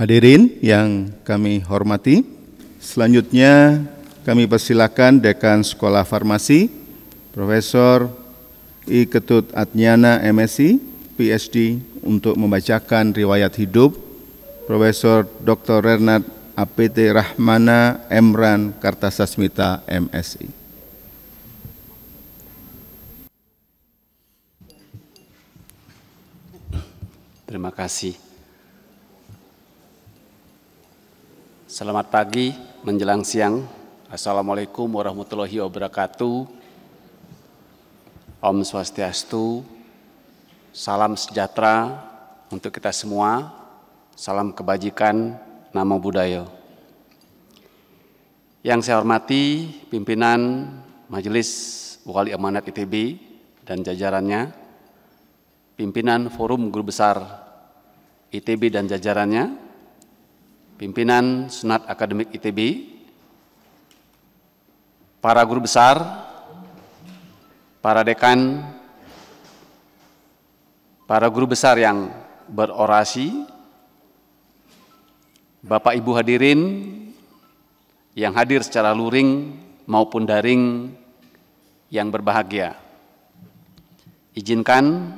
Hadirin yang kami hormati, selanjutnya kami persilakan Dekan Sekolah Farmasi, Profesor I. Ketut Atnyana, MSc, PhD, untuk membacakan riwayat hidup Profesor Dr. Renat APT Rahmana Emran Kartasasmita, MSc. Terima kasih. Selamat pagi menjelang siang. Assalamualaikum warahmatullahi wabarakatuh. Om Swastiastu. Salam sejahtera untuk kita semua. Salam kebajikan, namo buddhaya. Yang saya hormati pimpinan Majelis Wali Amanat ITB dan jajarannya, pimpinan Forum Guru Besar ITB dan jajarannya, pimpinan Senat Akademik ITB, para guru besar, para dekan, para guru besar yang berorasi, Bapak Ibu hadirin yang hadir secara luring maupun daring yang berbahagia. Izinkan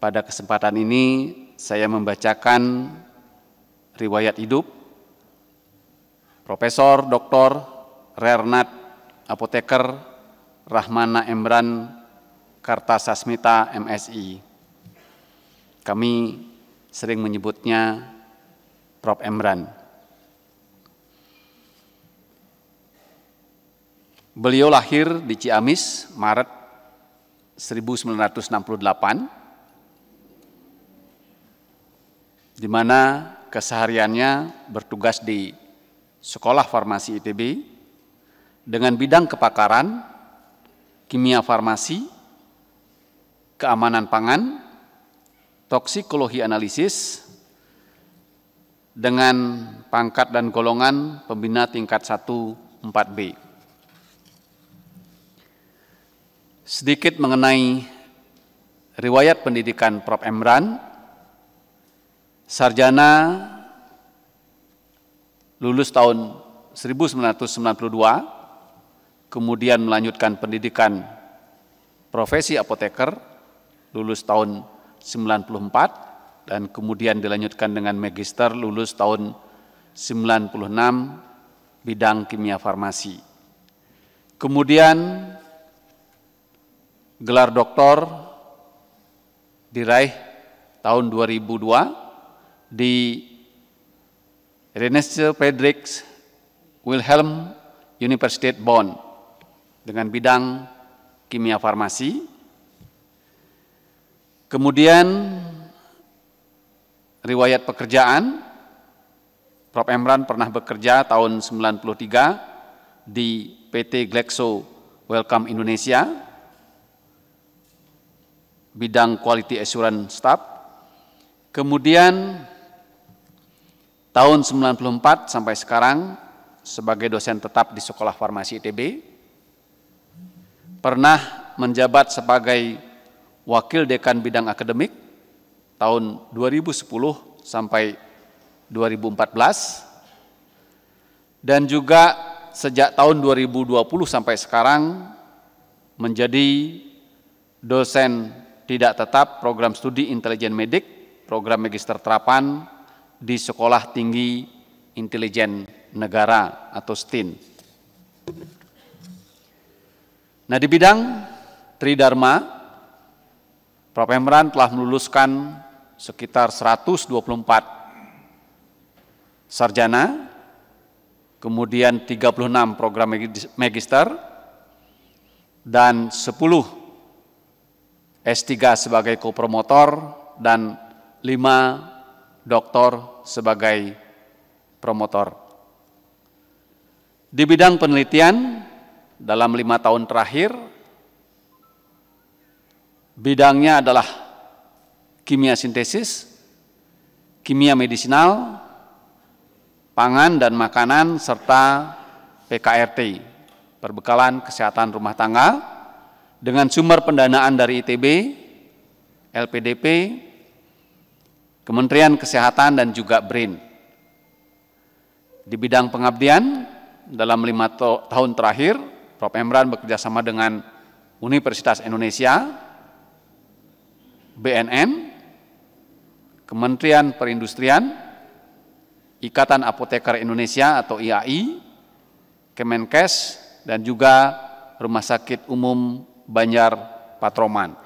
pada kesempatan ini saya membacakan riwayat hidup Profesor Dr. Renat Apoteker Rahmana Emran Kartasasmita, MSI. Kami sering menyebutnya Prof. Emran. Beliau lahir di Ciamis, Maret 1968, di mana kesehariannya bertugas di Sekolah Farmasi ITB dengan bidang kepakaran, kimia farmasi, keamanan pangan, toksikologi analisis, dengan pangkat dan golongan pembina tingkat 1 4B. Sedikit mengenai riwayat pendidikan Prof. Emran. Sarjana lulus tahun 1992, kemudian melanjutkan pendidikan profesi apoteker, lulus tahun 94, dan kemudian dilanjutkan dengan magister, lulus tahun 96, bidang kimia farmasi. Kemudian gelar doktor diraih tahun 2002, di Renesse Friedrich Wilhelm Universität Bonn dengan bidang kimia farmasi. Kemudian riwayat pekerjaan, Prof. Emran pernah bekerja tahun 93 di PT Glaxo Wellcome Indonesia, bidang Quality Assurance Staff. Kemudian tahun 94 sampai sekarang sebagai dosen tetap di Sekolah Farmasi ITB, pernah menjabat sebagai Wakil Dekan Bidang Akademik tahun 2010 sampai 2014, dan juga sejak tahun 2020 sampai sekarang menjadi dosen tidak tetap program studi intelijen medik, program magister terapan di Sekolah Tinggi Intelijen Negara atau STIN. Nah, di bidang Tridharma, Prof. Emran telah meluluskan sekitar 124 sarjana, kemudian 36 program magister, dan 10 S3 sebagai kopromotor, dan 5 doktor sebagai promotor. Di bidang penelitian, dalam 5 tahun terakhir, bidangnya adalah kimia sintesis, kimia medisinal, pangan dan makanan, serta PKRT, perbekalan kesehatan rumah tangga, dengan sumber pendanaan dari ITB, LPDP, Kementerian Kesehatan, dan juga BRIN. Di bidang pengabdian, dalam 5 tahun terakhir, Prof. Emran bekerjasama dengan Universitas Indonesia, BNN, Kementerian Perindustrian, Ikatan Apoteker Indonesia atau IAI, Kemenkes, dan juga Rumah Sakit Umum Banjar Patroman.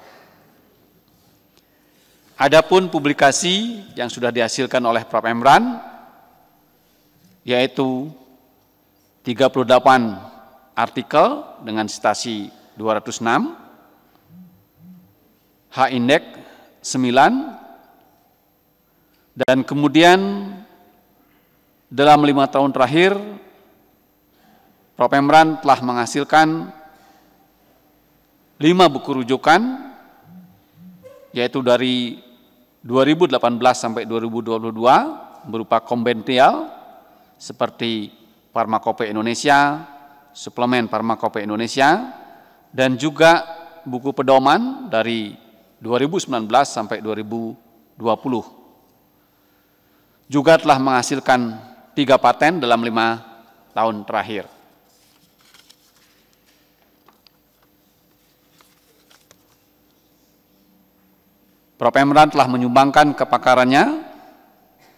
Adapun publikasi yang sudah dihasilkan oleh Prof. Emran, yaitu 38 artikel dengan citasi 206, H-index 9, dan kemudian dalam 5 tahun terakhir, Prof. Emran telah menghasilkan 5 buku rujukan, yaitu dari 2018 sampai 2022 berupa kompendial seperti Farmakope Indonesia, suplemen Farmakope Indonesia, dan juga buku pedoman dari 2019 sampai 2020. Juga telah menghasilkan 3 paten dalam 5 tahun terakhir. Prof. Emran telah menyumbangkan kepakarannya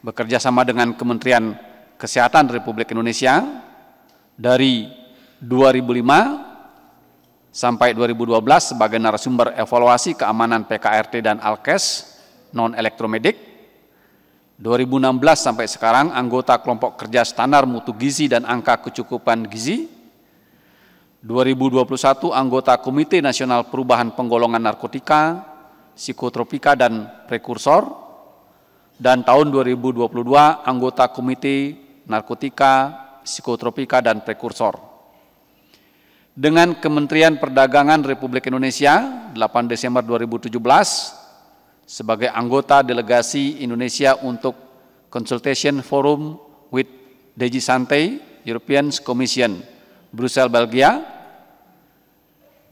bekerja sama dengan Kementerian Kesehatan Republik Indonesia dari 2005 sampai 2012 sebagai narasumber evaluasi keamanan PKRT dan Alkes non-elektromedik. 2016 sampai sekarang anggota kelompok kerja standar mutu gizi dan angka kecukupan gizi. 2021 anggota Komite Nasional Perubahan Penggolongan Narkotika, Psikotropika dan Prekursor, dan tahun 2022 anggota Komite Narkotika, Psikotropika dan Prekursor. Dengan Kementerian Perdagangan Republik Indonesia 8 Desember 2017 sebagai anggota delegasi Indonesia untuk Consultation Forum with DG Sante, European Commission, Brussels, Belgia.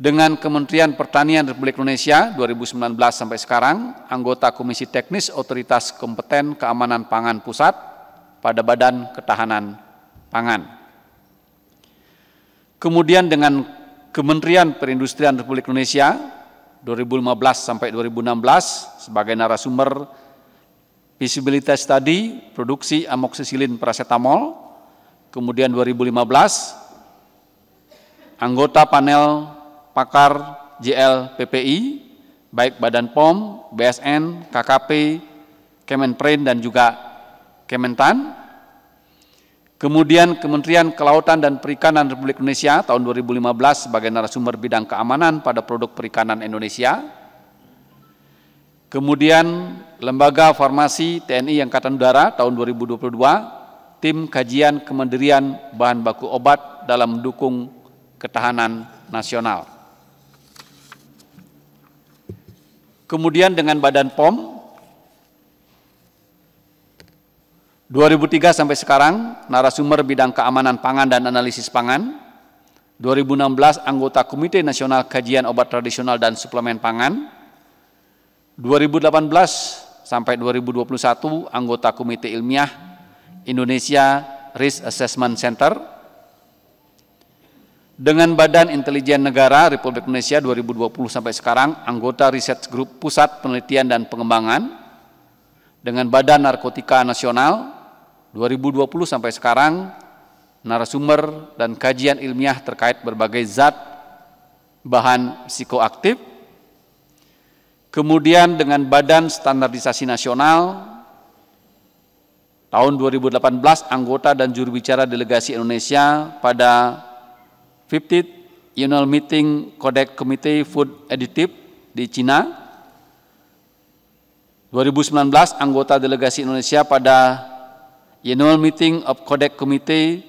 Dengan Kementerian Pertanian Republik Indonesia 2019 sampai sekarang, anggota Komisi Teknis Otoritas Kompeten Keamanan Pangan Pusat pada Badan Ketahanan Pangan. Kemudian dengan Kementerian Perindustrian Republik Indonesia 2015 sampai 2016 sebagai narasumber Feasibility Study Produksi Amoksisilin Paracetamol. Kemudian 2015 anggota panel pakar JL PPI, baik Badan POM, BSN, KKP, Kemenprin, dan juga Kementan. Kemudian Kementerian Kelautan dan Perikanan Republik Indonesia tahun 2015 sebagai narasumber bidang keamanan pada produk perikanan Indonesia. Kemudian Lembaga Farmasi TNI Angkatan Udara tahun 2022, tim kajian kemandirian bahan baku obat dalam mendukung ketahanan nasional. Kemudian dengan Badan POM 2003 sampai sekarang narasumber bidang keamanan pangan dan analisis pangan. 2016 anggota Komite Nasional Kajian Obat Tradisional dan Suplemen Pangan. 2018 sampai 2021 anggota Komite Ilmiah Indonesia Risk Assessment Center. Dengan Badan Intelijen Negara Republik Indonesia 2020 sampai sekarang, anggota Research Group Pusat Penelitian dan Pengembangan. Dengan Badan Narkotika Nasional 2020 sampai sekarang, narasumber dan kajian ilmiah terkait berbagai zat bahan psikoaktif. Kemudian dengan Badan Standarisasi Nasional tahun 2018, anggota dan juru bicara delegasi Indonesia pada 50th Annual Meeting Codex Committee Food Additive di Cina. 2019 anggota delegasi Indonesia pada Annual Meeting of Codex Committee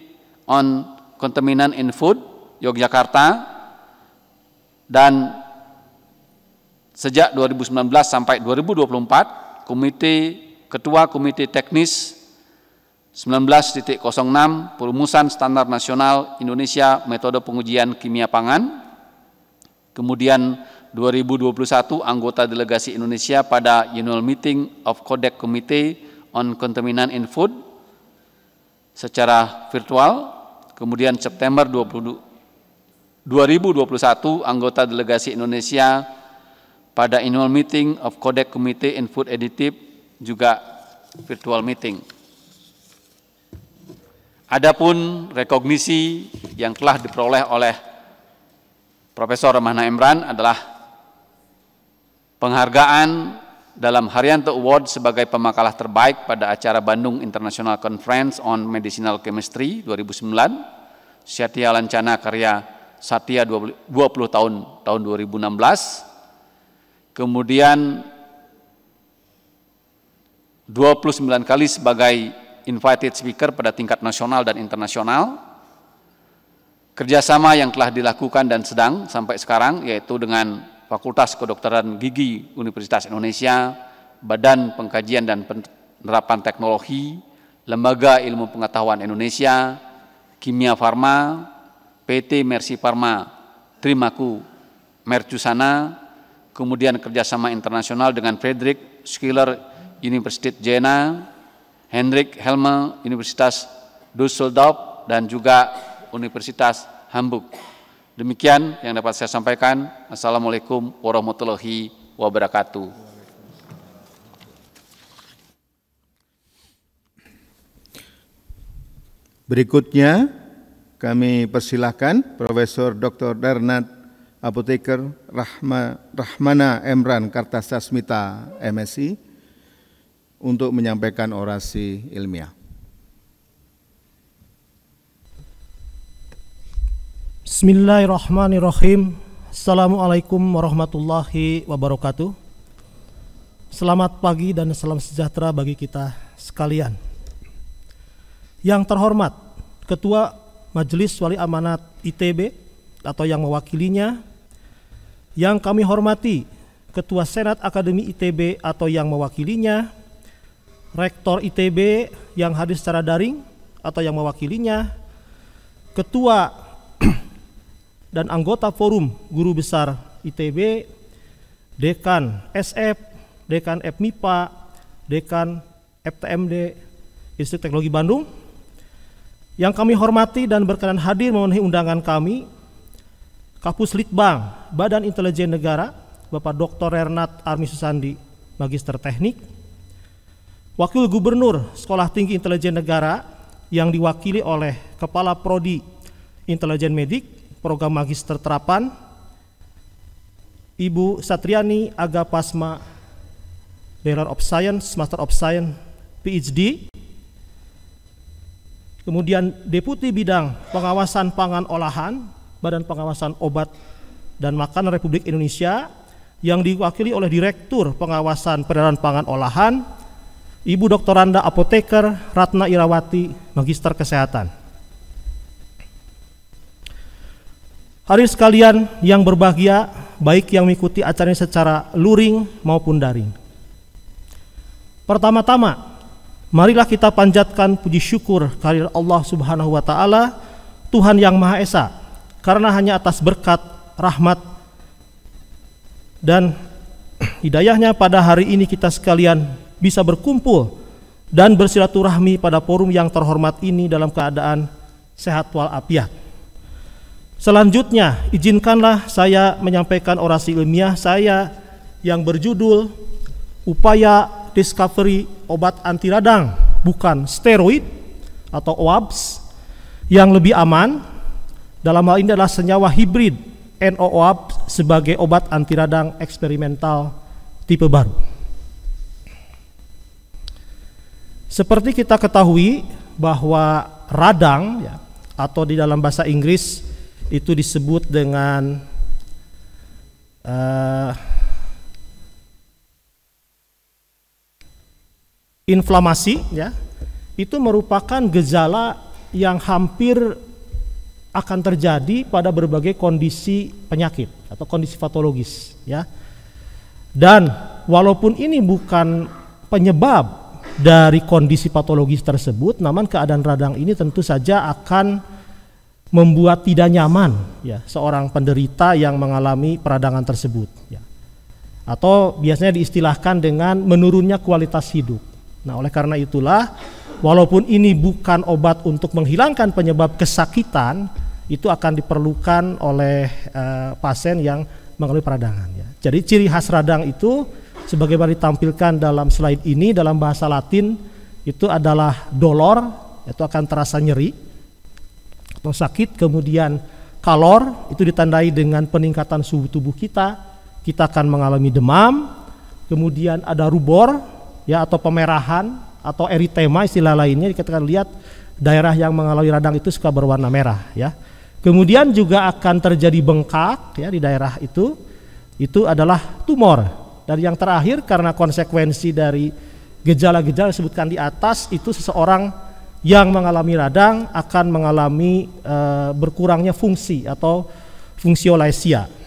on Contaminant in Food Yogyakarta, dan sejak 2019 sampai 2024 Ketua Komite Teknis 19.06 Perumusan Standar Nasional Indonesia Metode Pengujian Kimia Pangan. Kemudian 2021 anggota delegasi Indonesia pada Annual Meeting of Codex Committee on Contaminant in Food. secara virtual. Kemudian September 2021 anggota delegasi Indonesia pada annual meeting of Codec Committee in Food Additive juga virtual meeting. Adapun rekognisi yang telah diperoleh oleh Profesor Rahmana Emran adalah penghargaan dalam Haryanto Award sebagai pemakalah terbaik pada acara Bandung International Conference on Medicinal Chemistry 2009, Satya Lancana karya Satya 20 tahun 2016, kemudian 29 kali sebagai invited speaker pada tingkat nasional dan internasional. Kerjasama yang telah dilakukan dan sedang sampai sekarang yaitu dengan Fakultas Kedokteran Gigi Universitas Indonesia, Badan Pengkajian dan Penerapan Teknologi, Lembaga Ilmu Pengetahuan Indonesia, Kimia Farma, PT Mercy Pharma, Trimaku Mercusana, kemudian kerjasama internasional dengan Frederick Schiller University Jena, Hendrik Helme Universitas Düsseldorf, dan juga Universitas Hamburg. Demikian yang dapat saya sampaikan. Assalamualaikum warahmatullahi wabarakatuh. Berikutnya kami persilahkan Profesor Dr. Darnat Apoteker Rahmana Emran Kartasasmita MSI untuk menyampaikan orasi ilmiah. Bismillahirrahmanirrahim. Assalamualaikum warahmatullahi wabarakatuh. Selamat pagi dan salam sejahtera bagi kita sekalian. Yang terhormat Ketua Majelis Wali Amanat ITB atau yang mewakilinya, yang kami hormati Ketua Senat Akademi ITB atau yang mewakilinya, Rektor ITB yang hadir secara daring atau yang mewakilinya, Ketua dan anggota Forum Guru Besar ITB, Dekan SF, Dekan FMIPA, Dekan FTMD Institut Teknologi Bandung, yang kami hormati dan berkenan hadir memenuhi undangan kami, Kapus Litbang Badan Intelijen Negara, Bapak Dr. Renat Armi Susandi, Magister Teknik, Wakil Gubernur Sekolah Tinggi Intelijen Negara yang diwakili oleh Kepala Prodi Intelijen Medik, Program Magister Terapan, Ibu Satriani Agapasma, Bachelor of Science, Master of Science, PhD, kemudian Deputi Bidang Pengawasan Pangan Olahan, Badan Pengawasan Obat dan Makanan Republik Indonesia, yang diwakili oleh Direktur Pengawasan Peredaran Pangan Olahan, Ibu Doktoranda Apoteker Ratna Irawati, Magister Kesehatan. Hadirin sekalian yang berbahagia, baik yang mengikuti acara ini secara luring maupun daring. Pertama-tama, marilah kita panjatkan puji syukur kehadirat Allah Subhanahu wa Ta'ala, Tuhan yang Maha Esa, karena hanya atas berkat, rahmat, dan hidayahnya pada hari ini kita sekalian bisa berkumpul dan bersilaturahmi pada forum yang terhormat ini dalam keadaan sehat walafiat. Selanjutnya, izinkanlah saya menyampaikan orasi ilmiah saya yang berjudul Upaya Discovery Obat Anti Radang Bukan Steroid atau OABS yang lebih aman, dalam hal ini adalah senyawa hibrid NOOABS sebagai obat anti radang eksperimental tipe baru. Seperti kita ketahui bahwa radang ya, atau di dalam bahasa Inggris itu disebut dengan inflamasi ya, itu merupakan gejala yang hampir akan terjadi pada berbagai kondisi penyakit atau kondisi patologis ya. Dan walaupun ini bukan penyebab dari kondisi patologis tersebut, namun keadaan radang ini tentu saja akan membuat tidak nyaman ya seorang penderita yang mengalami peradangan tersebut ya. Atau biasanya diistilahkan dengan menurunnya kualitas hidup. Nah, oleh karena itulah walaupun ini bukan obat untuk menghilangkan penyebab kesakitan, itu akan diperlukan oleh pasien yang mengalami peradangan. Ya. Jadi ciri khas radang itu sebagaimana ditampilkan dalam slide ini dalam bahasa Latin itu adalah dolor, itu akan terasa nyeri atau sakit. Kemudian kalor itu ditandai dengan peningkatan suhu tubuh kita akan mengalami demam. Kemudian ada rubor ya atau pemerahan atau eritema istilah lainnya, kita akan lihat daerah yang mengalami radang itu suka berwarna merah ya. Kemudian juga akan terjadi bengkak ya di daerah itu adalah tumor. Dan yang terakhir karena konsekuensi dari gejala-gejala disebutkan di atas itu seseorang yang mengalami radang akan mengalami berkurangnya fungsi atau fungsiolesia.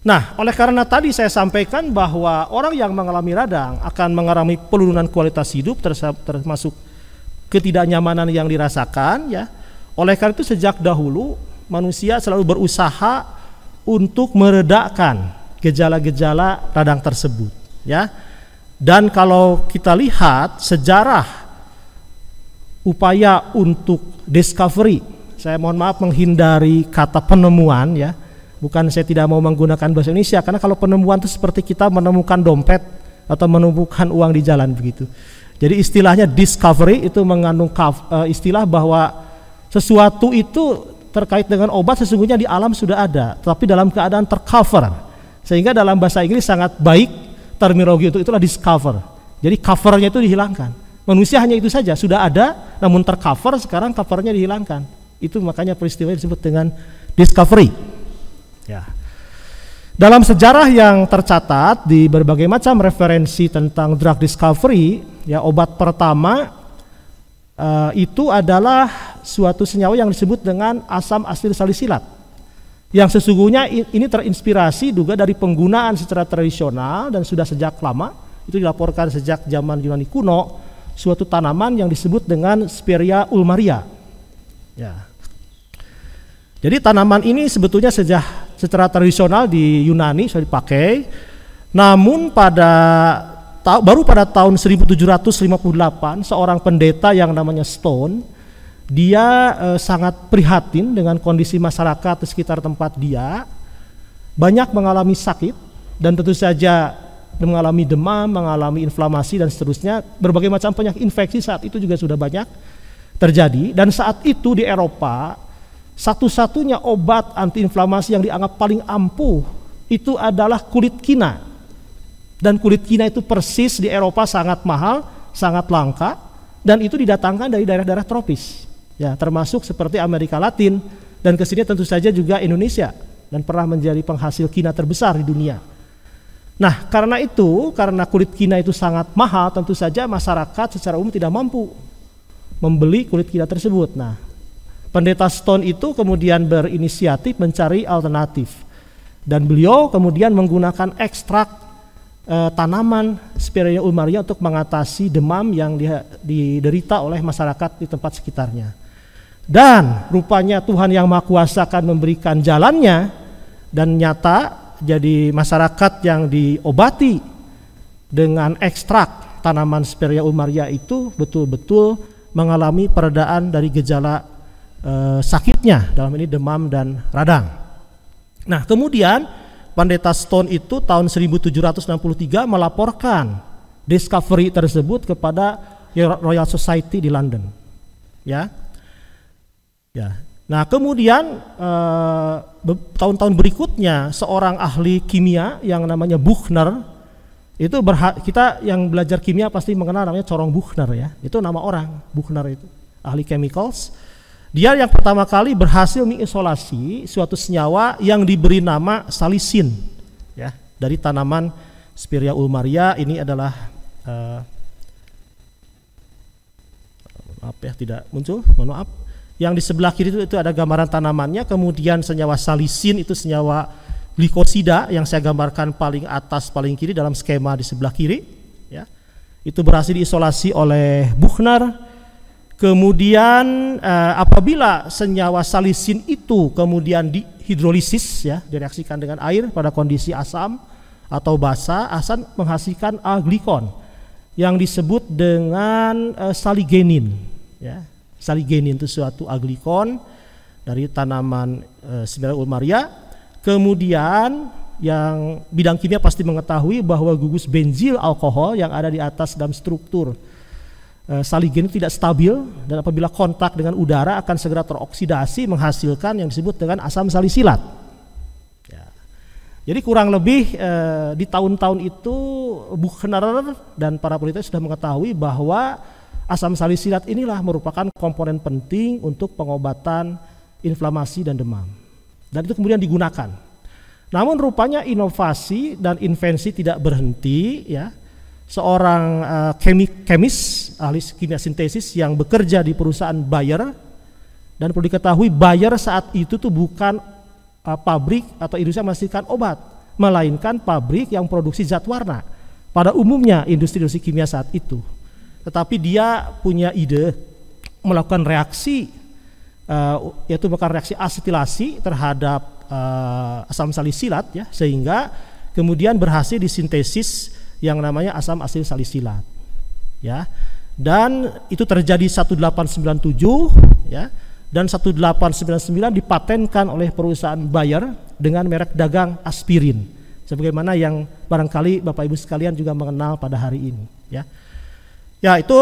Nah, oleh karena tadi saya sampaikan bahwa orang yang mengalami radang akan mengalami penurunan kualitas hidup termasuk ketidaknyamanan yang dirasakan ya. Oleh karena itu sejak dahulu manusia selalu berusaha untuk meredakan gejala-gejala radang tersebut ya. Dan kalau kita lihat sejarah upaya untuk discovery, saya mohon maaf menghindari kata penemuan ya. Bukan saya tidak mau menggunakan bahasa Indonesia, karena kalau penemuan itu seperti kita menemukan dompet atau menemukan uang di jalan begitu. Jadi istilahnya discovery itu mengandung istilah bahwa sesuatu itu terkait dengan obat sesungguhnya di alam sudah ada, tapi dalam keadaan tercover. Sehingga dalam bahasa Inggris sangat baik terminologi itu itulah discover. Jadi covernya itu dihilangkan. Manusia hanya itu saja, sudah ada namun tercover, sekarang covernya dihilangkan. Itu makanya peristiwa disebut dengan discovery. Ya. Dalam sejarah yang tercatat di berbagai macam referensi tentang drug discovery, ya obat pertama itu adalah suatu senyawa yang disebut dengan asam asetil salisilat. Yang sesungguhnya ini terinspirasi juga dari penggunaan secara tradisional dan sudah sejak lama, itu dilaporkan sejak zaman Yunani kuno, suatu tanaman yang disebut dengan Speria ulmaria. Ya. Jadi tanaman ini sebetulnya secara tradisional di Yunani sudah dipakai, namun baru pada tahun 1758 seorang pendeta yang namanya Stone, dia sangat prihatin dengan kondisi masyarakat di sekitar tempat dia, banyak mengalami sakit dan tentu saja mengalami demam, mengalami inflamasi dan seterusnya, berbagai macam penyakit infeksi saat itu juga sudah banyak terjadi. Dan saat itu di Eropa satu-satunya obat antiinflamasi yang dianggap paling ampuh itu adalah kulit kina. Dan kulit kina itu persis di Eropa sangat mahal, sangat langka, dan itu didatangkan dari daerah-daerah tropis. Ya, termasuk seperti Amerika Latin dan kesini tentu saja juga Indonesia dan pernah menjadi penghasil kina terbesar di dunia. Nah, karena kulit kina itu sangat mahal, tentu saja masyarakat secara umum tidak mampu membeli kulit kina tersebut. Nah, Pendeta Stone itu kemudian berinisiatif mencari alternatif dan beliau kemudian menggunakan ekstrak tanaman Speria ulmaria untuk mengatasi demam yang diderita oleh masyarakat di tempat sekitarnya. Dan rupanya Tuhan Yang Maha Kuasa akan memberikan jalannya dan nyata jadi masyarakat yang diobati dengan ekstrak tanaman Speria ulmaria itu betul-betul mengalami peredaan dari gejala sakitnya, dalam ini demam dan radang. Nah, kemudian Pendeta Stone itu tahun 1763 melaporkan discovery tersebut kepada Royal Society di London. Ya. Nah, kemudian tahun-tahun berikutnya seorang ahli kimia yang namanya Buchner itu kita yang belajar kimia pasti mengenal namanya Corong Buchner ya. Itu nama orang, Buchner itu ahli chemicals. Dia yang pertama kali berhasil mengisolasi suatu senyawa yang diberi nama salisin ya, dari tanaman Speria ulmaria. Ini adalah tidak muncul, mohon maaf. Yang di sebelah kiri itu ada gambaran tanamannya, kemudian senyawa salisin itu senyawa glikosida yang saya gambarkan paling atas paling kiri dalam skema di sebelah kiri ya. Itu berhasil diisolasi oleh Buchner. Kemudian apabila senyawa salisin itu kemudian dihidrolisis ya, direaksikan dengan air pada kondisi asam atau basa, akan menghasilkan glikon. yang disebut dengan saligenin. Ya, saligenin itu suatu aglikon dari tanaman Similaria ulmaria. Kemudian yang bidang kimia pasti mengetahui bahwa gugus benzil alkohol yang ada di atas dalam struktur saligen itu tidak stabil, dan apabila kontak dengan udara akan segera teroksidasi menghasilkan yang disebut dengan asam salisilat. Ya. Jadi kurang lebih di tahun-tahun itu Buchner dan para peneliti sudah mengetahui bahwa asam salisilat inilah merupakan komponen penting untuk pengobatan inflamasi dan demam. Dan itu kemudian digunakan. Namun rupanya inovasi dan invensi tidak berhenti, ya. Seorang kemis, ahli kimia sintesis yang bekerja di perusahaan Bayer, dan perlu diketahui Bayer saat itu tuh bukan pabrik atau industri yang menghasilkan obat, melainkan pabrik yang produksi zat warna. Pada umumnya industri kimia saat itu. Tetapi dia punya ide melakukan reaksi, yaitu bukan reaksi asetilasi terhadap asam salisilat, ya, sehingga kemudian berhasil disintesis yang namanya asam asil salisilat, ya, dan itu terjadi 1897, ya, dan 1899 dipatenkan oleh perusahaan Bayer dengan merek dagang aspirin, sebagaimana yang barangkali Bapak Ibu sekalian juga mengenal pada hari ini, ya. Ya, itu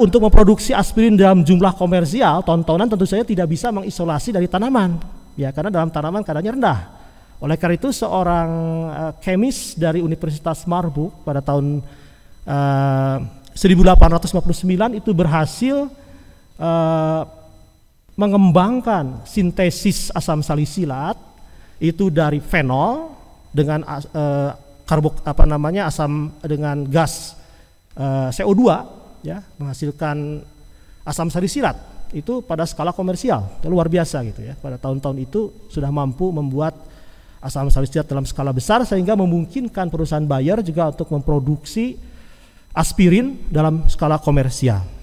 untuk memproduksi aspirin dalam jumlah komersial tontonan tentu saja tidak bisa mengisolasi dari tanaman, ya, karena dalam tanaman kadarnya rendah. Oleh karena itu seorang kemis dari Universitas Marburg pada tahun 1859 itu berhasil mengembangkan sintesis asam salisilat itu dari fenol dengan asam dengan gas CO2, ya, menghasilkan asam salisilat itu pada skala komersial luar biasa gitu, ya. Pada tahun-tahun itu sudah mampu membuat asam salisilat dalam skala besar sehingga memungkinkan perusahaan Bayer juga untuk memproduksi aspirin dalam skala komersial.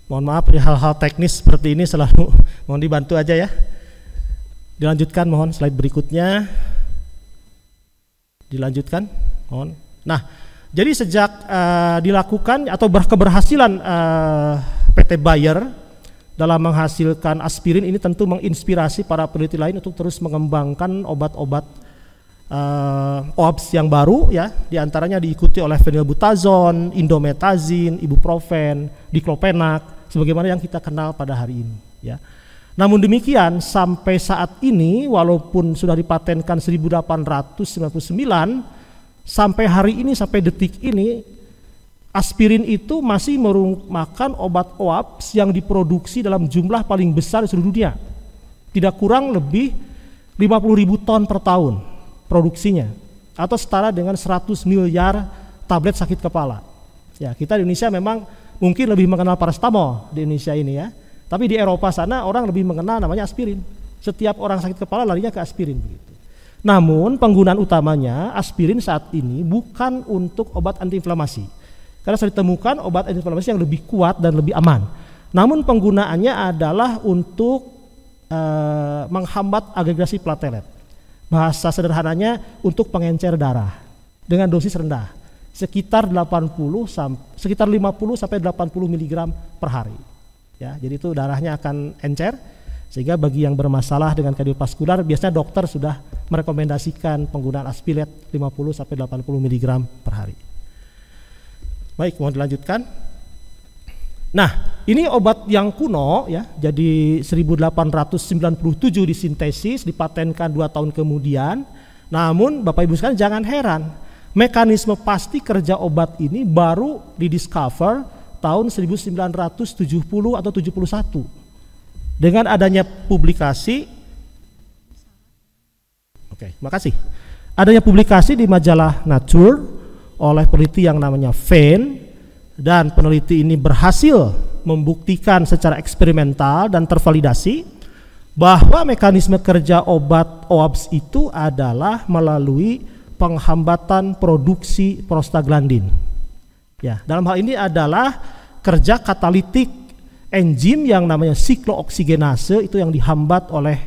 Mohon maaf ya, hal-hal teknis seperti ini selalu mohon dibantu aja, ya. Dilanjutkan mohon slide berikutnya. Dilanjutkan mohon. Nah, jadi sejak dilakukan atau keberhasilan PT Bayer dalam menghasilkan aspirin ini tentu menginspirasi para peneliti lain untuk terus mengembangkan obat-obat OAPS yang baru, ya, diantaranya diikuti oleh fenilbutazon, indometazin, ibuprofen, diklopenak, sebagaimana yang kita kenal pada hari ini, ya. Namun demikian sampai saat ini walaupun sudah dipatenkan 1899, sampai hari ini, sampai detik ini aspirin itu masih merupakan obat OAPS yang diproduksi dalam jumlah paling besar di seluruh dunia. Tidak kurang lebih 50.000 ton per tahun produksinya, atau setara dengan 100 miliar tablet sakit kepala. Ya, kita di Indonesia memang mungkin lebih mengenal paracetamol di Indonesia ini, ya. Tapi di Eropa sana orang lebih mengenal namanya aspirin. Setiap orang sakit kepala larinya ke aspirin begitu. Namun penggunaan utamanya aspirin saat ini bukan untuk obat antiinflamasi. Karena sudah ditemukan obat antiinflamasi yang lebih kuat dan lebih aman. Namun penggunaannya adalah untuk menghambat agregasi platelet. Bahasa sederhananya untuk pengencer darah dengan dosis rendah, sekitar 50 sampai 80 mg per hari. Ya, jadi itu darahnya akan encer, sehingga bagi yang bermasalah dengan kardiovaskular biasanya dokter sudah merekomendasikan penggunaan aspirin 50 sampai 80 mg per hari. Baik, mohon dilanjutkan. Nah, ini obat yang kuno, ya. Jadi 1897 disintesis, dipatenkan 2 tahun kemudian. Namun Bapak Ibu sekalian jangan heran, mekanisme pasti kerja obat ini baru didiscover tahun 1970 atau 71. Dengan adanya publikasi, makasih. Adanya publikasi di majalah Nature oleh peneliti yang namanya Fane, dan peneliti ini berhasil membuktikan secara eksperimental dan tervalidasi bahwa mekanisme kerja obat OABS itu adalah melalui penghambatan produksi prostaglandin. Ya, dalam hal ini adalah kerja katalitik enzim yang namanya siklooksigenase itu yang dihambat oleh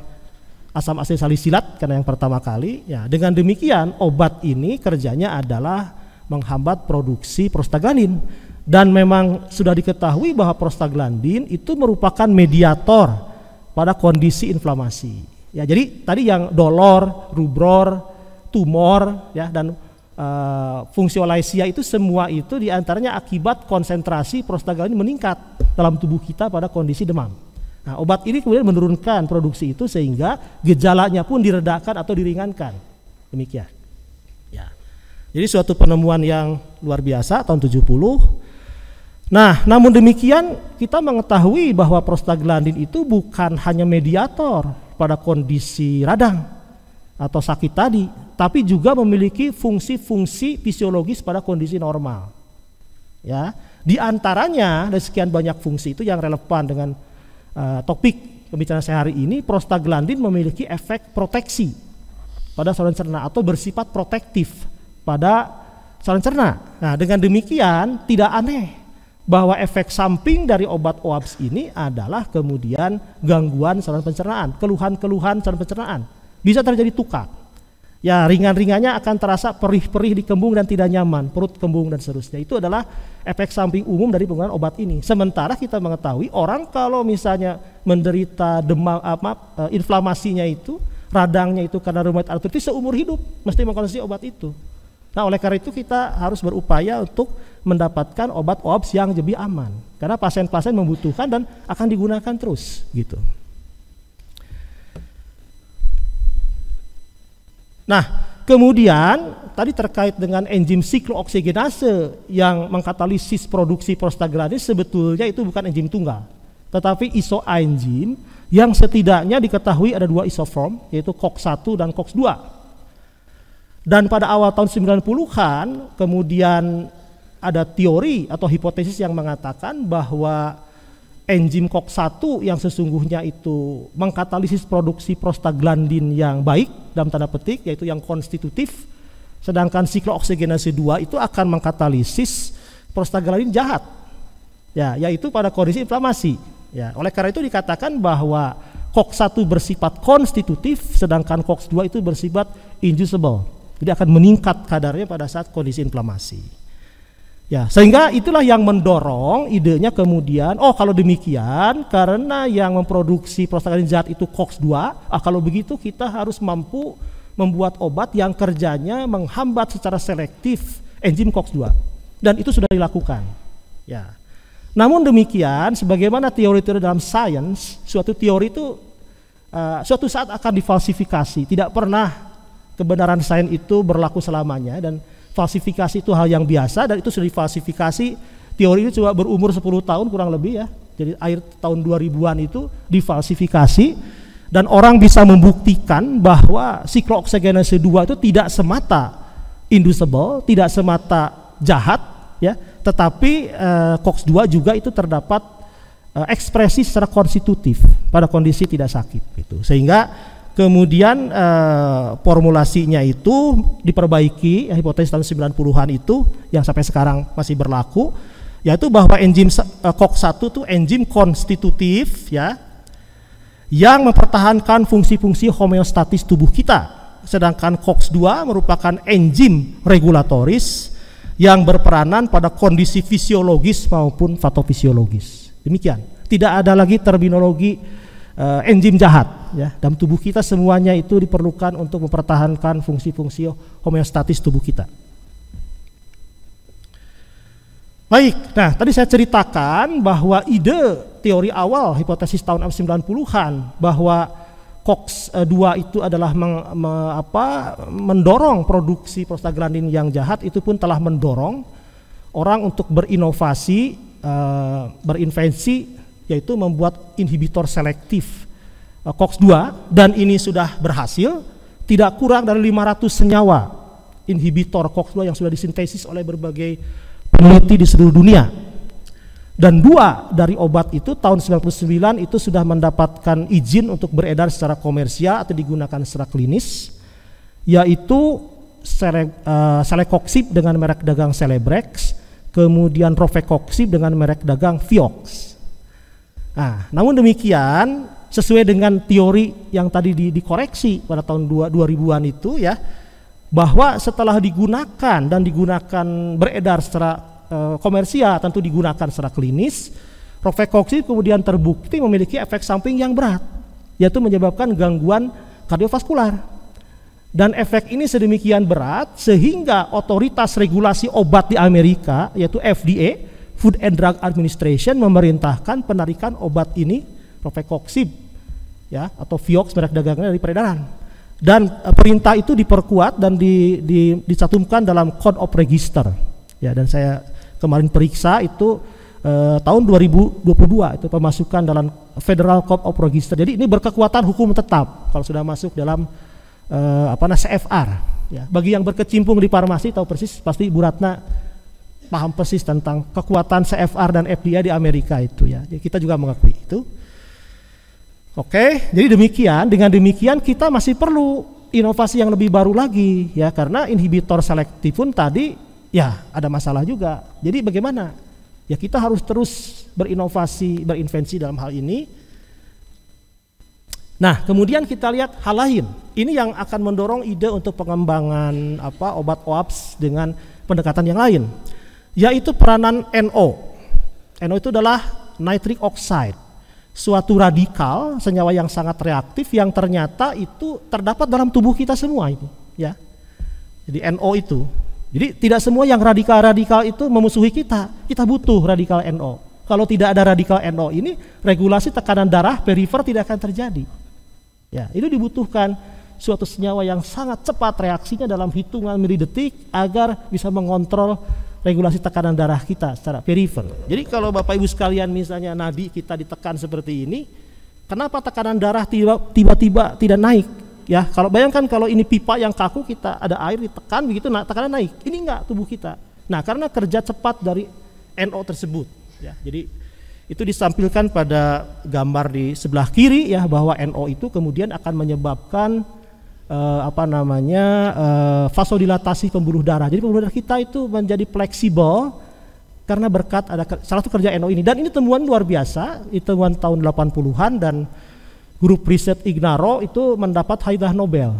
asam asetil salisilat karena yang pertama kali. Ya, dengan demikian obat ini kerjanya adalah menghambat produksi prostaglandin, dan memang sudah diketahui bahwa prostaglandin itu merupakan mediator pada kondisi inflamasi. Ya, jadi tadi yang dolor, rubror, tumor, ya, dan fungsiolaisia itu semua itu diantaranya akibat konsentrasi prostaglandin meningkat dalam tubuh kita pada kondisi demam. Nah, obat ini kemudian menurunkan produksi itu sehingga gejalanya pun diredakan atau diringankan. Demikian. Ya. Jadi suatu penemuan yang luar biasa tahun 70. Nah, namun demikian kita mengetahui bahwa prostaglandin itu bukan hanya mediator pada kondisi radang atau sakit tadi, tapi juga memiliki fungsi-fungsi fisiologis pada kondisi normal. Ya, di antaranya dari sekian banyak fungsi itu yang relevan dengan topik pembicaraan saya hari ini, prostaglandin memiliki efek proteksi pada saluran cerna atau bersifat protektif pada saluran cerna. Nah, dengan demikian tidak aneh bahwa efek samping dari obat OABS ini adalah kemudian gangguan saluran pencernaan, keluhan-keluhan saluran pencernaan. Bisa terjadi tukak. Ya, ringan-ringannya akan terasa perih-perih di kembung dan tidak nyaman, perut kembung dan seterusnya. Itu adalah efek samping umum dari penggunaan obat ini. Sementara kita mengetahui orang kalau misalnya menderita demam, inflamasinya itu, radangnya itu karena rheumatoid arthritis seumur hidup mesti mengkonsumsi obat itu. Nah, oleh karena itu kita harus berupaya untuk mendapatkan obat OABS yang lebih aman. Karena pasien-pasien membutuhkan dan akan digunakan terus, gitu. Nah, kemudian tadi terkait dengan enzim siklooksigenase yang mengkatalisis produksi prostaglandin, sebetulnya itu bukan enzim tunggal, tetapi isoenzim yang setidaknya diketahui ada dua isoform, yaitu COX-1 dan COX-2. Dan pada awal tahun 90-an kemudian ada teori atau hipotesis yang mengatakan bahwa enzim COX-1 yang sesungguhnya itu mengkatalisis produksi prostaglandin yang baik dalam tanda petik, yaitu yang konstitutif, sedangkan siklooksigenase 2 itu akan mengkatalisis prostaglandin jahat, ya, yaitu pada kondisi inflamasi. Ya, oleh karena itu dikatakan bahwa COX-1 bersifat konstitutif, sedangkan COX-2 itu bersifat inducible, jadi akan meningkat kadarnya pada saat kondisi inflamasi. Ya, sehingga itulah yang mendorong idenya kemudian, oh kalau demikian karena yang memproduksi prostaglandin jahat itu COX-2, kalau begitu kita harus mampu membuat obat yang kerjanya menghambat secara selektif enzim COX-2. Dan itu sudah dilakukan. Ya. Namun demikian, sebagaimana teori-teori dalam sains, suatu teori itu suatu saat akan difalsifikasi. Tidak pernah kebenaran sains itu berlaku selamanya, dan falsifikasi itu hal yang biasa, dan itu sudah difalsifikasi. Teori ini coba berumur 10 tahun kurang lebih, ya. Jadi akhir tahun 2000-an itu difalsifikasi, dan orang bisa membuktikan bahwa siklooksigenase 2 itu tidak semata inducible, tidak semata jahat, ya, tetapi COX-2 juga itu terdapat ekspresi secara konstitutif pada kondisi tidak sakit gitu. Sehingga kemudian formulasinya itu diperbaiki, hipotesis tahun 90-an itu yang sampai sekarang masih berlaku, yaitu bahwa enzim COX-1 itu enzim konstitutif, ya, yang mempertahankan fungsi-fungsi homeostatis tubuh kita, sedangkan COX-2 merupakan enzim regulatoris yang berperanan pada kondisi fisiologis maupun patofisiologis. Demikian, tidak ada lagi terminologi enzim jahat, ya. Dalam tubuh kita semuanya itu diperlukan untuk mempertahankan fungsi-fungsi homeostatis tubuh kita. Baik, nah tadi saya ceritakan bahwa ide teori awal hipotesis tahun 90-an bahwa COX-2 itu adalah mendorong produksi prostaglandin yang jahat, itu pun telah mendorong orang untuk berinovasi, berinvensi, yaitu membuat inhibitor selektif COX-2, dan ini sudah berhasil. Tidak kurang dari 500 senyawa inhibitor COX-2 yang sudah disintesis oleh berbagai peneliti di seluruh dunia. Dan 2 dari obat itu tahun 99 itu sudah mendapatkan izin untuk beredar secara komersial atau digunakan secara klinis, yaitu Celecoxib dengan merek dagang Celebrex, kemudian Rofecoxib dengan merek dagang Vioxx. Nah, namun demikian sesuai dengan teori yang tadi dikoreksi pada tahun 2000-an itu ya, bahwa setelah digunakan dan digunakan beredar secara komersial, tentu digunakan secara klinis, Rofecoxib kemudian terbukti memiliki efek samping yang berat, yaitu menyebabkan gangguan kardiovaskular. Dan efek ini sedemikian berat sehingga otoritas regulasi obat di Amerika, yaitu FDA, Food and Drug Administration, memerintahkan penarikan obat ini, Rofecoxib ya, atau Vioxx merek dagangnya, dari peredaran. Dan perintah itu diperkuat dan dicantumkan dalam Code of Register. Ya, dan saya kemarin periksa itu tahun 2022 itu pemasukan dalam Federal Code of Register. Jadi ini berkekuatan hukum tetap kalau sudah masuk dalam CFR. Ya, bagi yang berkecimpung di farmasi tahu persis, pasti Bu Ratna paham persis tentang kekuatan CFR dan FDA di Amerika itu ya. Jadi kita juga mengakui itu. Oke, jadi demikian. Dengan demikian kita masih perlu inovasi yang lebih baru lagi ya, karena inhibitor selektif pun tadi ya ada masalah juga. Jadi bagaimana? Ya kita harus terus berinovasi, berinvensi dalam hal ini. Nah, kemudian kita lihat hal lain. Ini yang akan mendorong ide untuk pengembangan obat OAPS dengan pendekatan yang lain, yaitu peranan NO. NO itu adalah nitric oxide, suatu radikal senyawa yang sangat reaktif yang ternyata itu terdapat dalam tubuh kita semua ini, ya. Jadi NO itu. Jadi tidak semua yang radikal-radikal itu memusuhi kita. Kita butuh radikal NO. Kalau tidak ada radikal NO ini, regulasi tekanan darah perifer tidak akan terjadi. Ya, itu dibutuhkan suatu senyawa yang sangat cepat reaksinya dalam hitungan milidetik agar bisa mengontrol regulasi tekanan darah kita secara perifer. Jadi kalau Bapak Ibu sekalian misalnya nadi kita ditekan seperti ini, kenapa tekanan darah tiba-tiba tidak naik? Ya, kalau bayangkan kalau ini pipa yang kaku, kita ada air ditekan begitu, tekanan naik. Ini enggak tubuh kita. Nah, karena kerja cepat dari NO tersebut. Ya, jadi itu disampilkan pada gambar di sebelah kiri ya, bahwa NO itu kemudian akan menyebabkan vasodilatasi pembuluh darah. Jadi pembuluh darah kita itu menjadi fleksibel karena berkat ada salah satu kerja NO ini. Dan ini temuan luar biasa, itu temuan tahun 80-an, dan grup riset Ignaro itu mendapat hadiah Nobel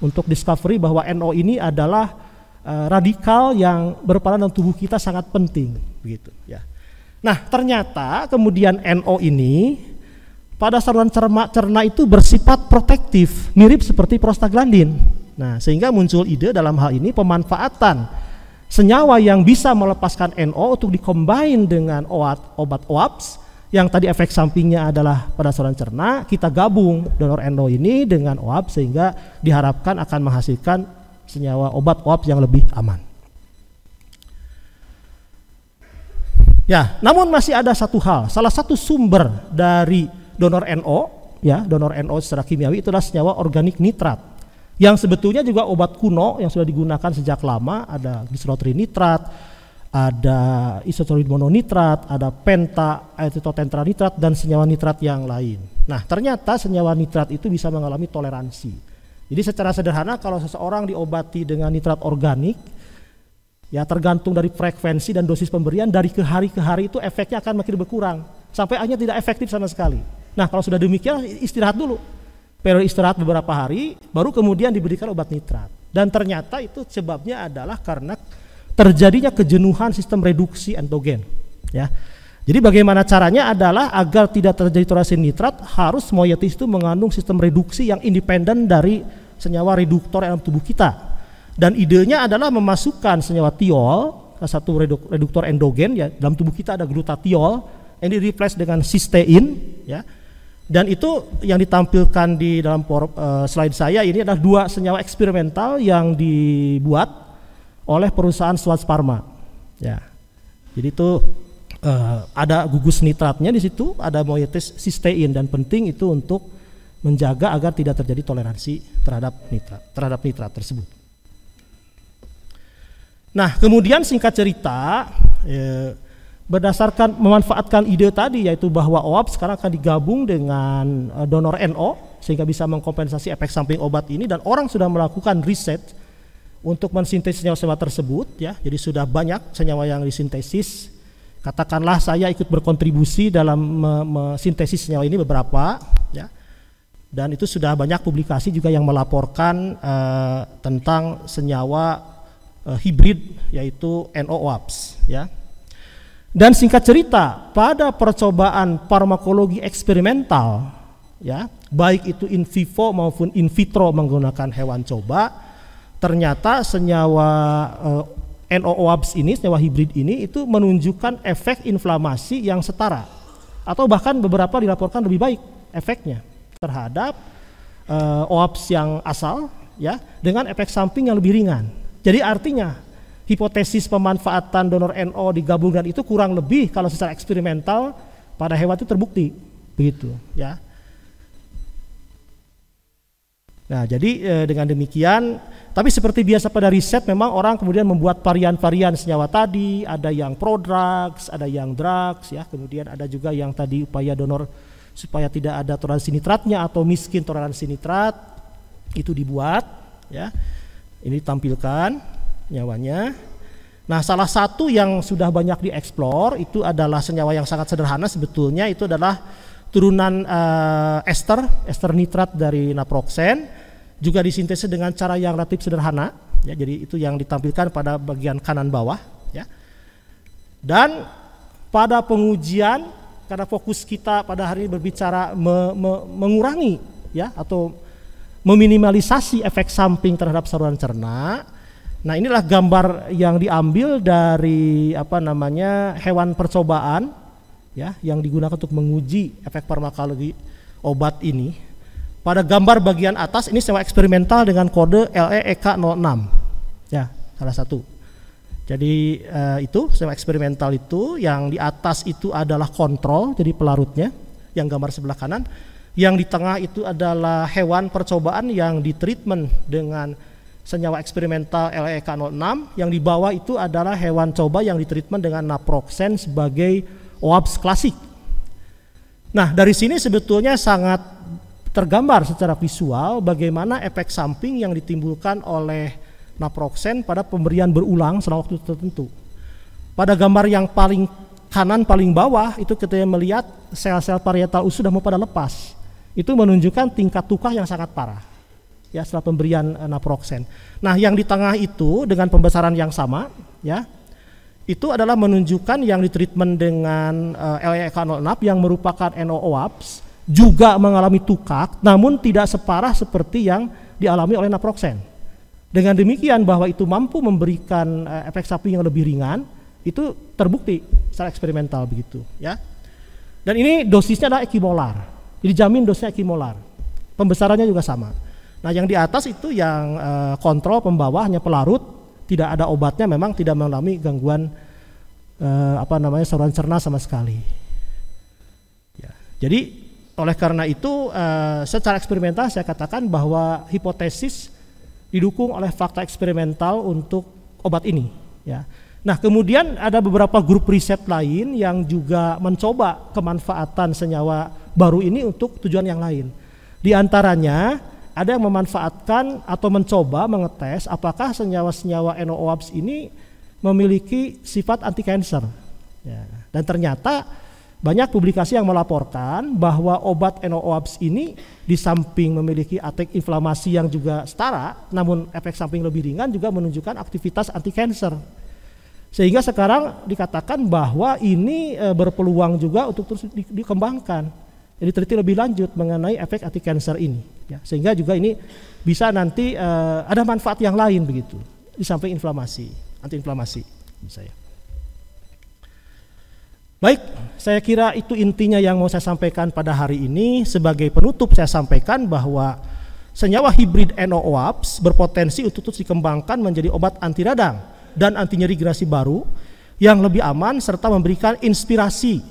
untuk discovery bahwa NO ini adalah radikal yang berperan dalam tubuh kita sangat penting begitu ya. Nah, ternyata kemudian NO ini pada saluran cerna itu bersifat protektif, mirip seperti prostaglandin. Nah, sehingga muncul ide dalam hal ini pemanfaatan senyawa yang bisa melepaskan NO untuk dikombin dengan obat OAPS yang tadi efek sampingnya adalah pada saluran cerna. Kita gabung donor NO ini dengan OAPS sehingga diharapkan akan menghasilkan senyawa obat OAPS yang lebih aman. Ya, namun masih ada satu hal. Salah satu sumber dari donor NO, ya, donor NO secara kimiawi itu adalah senyawa organik nitrat, yang sebetulnya juga obat kuno yang sudah digunakan sejak lama. Ada glyceroltrinitrat, ada isotonium mononitrat, ada penta-etitotetranitrat, dan senyawa nitrat yang lain. Nah, ternyata senyawa nitrat itu bisa mengalami toleransi. Jadi secara sederhana kalau seseorang diobati dengan nitrat organik, ya tergantung dari frekuensi dan dosis pemberian, dari ke hari itu efeknya akan makin berkurang sampai akhirnya tidak efektif sama sekali. Nah, kalau sudah demikian istirahat dulu, periode istirahat beberapa hari, baru kemudian diberikan obat nitrat. Dan ternyata itu sebabnya adalah karena terjadinya kejenuhan sistem reduksi endogen. Ya, jadi bagaimana caranya adalah agar tidak terjadi toleransi nitrat, harus moietis itu mengandung sistem reduksi yang independen dari senyawa reduktor dalam tubuh kita. Dan idenya adalah memasukkan senyawa tiol, salah satu reduktor endogen ya, dalam tubuh kita ada glutatiol, yang di-replace dengan cysteine ya. Dan itu yang ditampilkan di dalam slide saya ini adalah 2 senyawa eksperimental yang dibuat oleh perusahaan Schwarz Pharma. Ya. Jadi itu ada gugus nitratnya di situ, ada moietis cysteine, dan penting itu untuk menjaga agar tidak terjadi toleransi terhadap nitrat tersebut. Nah, kemudian singkat cerita, berdasarkan memanfaatkan ide tadi, yaitu bahwa OAP sekarang akan digabung dengan donor NO sehingga bisa mengkompensasi efek samping obat ini, dan orang sudah melakukan riset untuk mensintesis senyawa tersebut ya. Jadi sudah banyak senyawa yang disintesis. Katakanlah saya ikut berkontribusi dalam mensintesis senyawa ini beberapa ya. Dan itu sudah banyak publikasi juga yang melaporkan tentang senyawa hibrid yaitu NO-OAPS ya. Dan singkat cerita, pada percobaan farmakologi eksperimental ya, baik itu in vivo maupun in vitro menggunakan hewan coba, ternyata senyawa NO-OAPS ini, senyawa hibrid ini itu menunjukkan efek inflamasi yang setara atau bahkan beberapa dilaporkan lebih baik efeknya terhadap OAPS yang asal ya, dengan efek samping yang lebih ringan. Jadi artinya hipotesis pemanfaatan donor NO digabungkan itu kurang lebih kalau secara eksperimental pada hewan itu terbukti begitu ya. Nah, jadi dengan demikian, tapi seperti biasa pada riset memang orang kemudian membuat varian-varian senyawa tadi, ada yang pro-drugs, ada yang drugs ya, kemudian ada juga yang tadi upaya donor supaya tidak ada toleransi nitratnya atau miskin toleransi nitrat, itu dibuat ya. Ini ditampilkan nyawanya. Nah, salah satu yang sudah banyak dieksplor itu adalah senyawa yang sangat sederhana sebetulnya, itu adalah turunan ester nitrat dari naproxen, juga disintesis dengan cara yang relatif sederhana ya. Jadi itu yang ditampilkan pada bagian kanan bawah ya. Dan pada pengujian, karena fokus kita pada hari ini berbicara mengurangi ya atau meminimalisasi efek samping terhadap saluran cerna. Nah, inilah gambar yang diambil dari hewan percobaan ya, yang digunakan untuk menguji efek farmakologi obat ini. Pada gambar bagian atas ini senyawa eksperimental dengan kode LEEK06 ya, salah satu. Jadi itu senyawa eksperimental itu, yang di atas itu adalah kontrol, jadi pelarutnya yang gambar sebelah kanan. Yang di tengah itu adalah hewan percobaan yang ditreatment dengan senyawa eksperimental LEEK06, yang di bawah itu adalah hewan coba yang ditreatment dengan naproxen sebagai OAPS klasik. Nah, dari sini sebetulnya sangat tergambar secara visual bagaimana efek samping yang ditimbulkan oleh naproxen pada pemberian berulang selama waktu tertentu. Pada gambar yang paling kanan paling bawah itu kita melihat sel-sel parietal usus sudah mau pada lepas. Itu menunjukkan tingkat tukah yang sangat parah ya setelah pemberian naproxen. Nah, yang di tengah itu dengan pembesaran yang sama ya, itu adalah menunjukkan yang ditreatment dengan LEEK06 yang merupakan NO-OAPS juga mengalami tukak, namun tidak separah seperti yang dialami oleh naproxen. Dengan demikian bahwa itu mampu memberikan efek samping yang lebih ringan, itu terbukti secara eksperimental begitu ya. Dan ini dosisnya adalah ekimolar, dijamin dosisnya ekimolar. Pembesarannya juga sama. Nah, yang di atas itu yang kontrol pembawah hanya pelarut, tidak ada obatnya, memang tidak mengalami gangguan saluran cerna sama sekali. Ya. Jadi oleh karena itu secara eksperimental saya katakan bahwa hipotesis didukung oleh fakta eksperimental untuk obat ini. Ya. Nah, kemudian ada beberapa grup riset lain yang juga mencoba kemanfaatan senyawa baru ini untuk tujuan yang lain. Di antaranya ada yang memanfaatkan atau mencoba mengetes apakah senyawa-senyawa NO-OAPS ini memiliki sifat anti-kanker. Ya. Dan ternyata banyak publikasi yang melaporkan bahwa obat NO-OAPS ini di samping memiliki efek inflamasi yang juga setara, namun efek samping lebih ringan juga menunjukkan aktivitas anti-kanker. Sehingga sekarang dikatakan bahwa ini berpeluang juga untuk terus dikembangkan. Jadi teliti lebih lanjut mengenai efek anti-kanker ini. Ya, sehingga juga ini bisa nanti ada manfaat yang lain begitu di samping inflamasi, anti-inflamasi misalnya. Baik, saya kira itu intinya yang mau saya sampaikan pada hari ini. Sebagai penutup saya sampaikan bahwa senyawa hibrid NO-OAPS berpotensi untuk terus dikembangkan menjadi obat anti radang dan anti nyeri generasi baru yang lebih aman serta memberikan inspirasi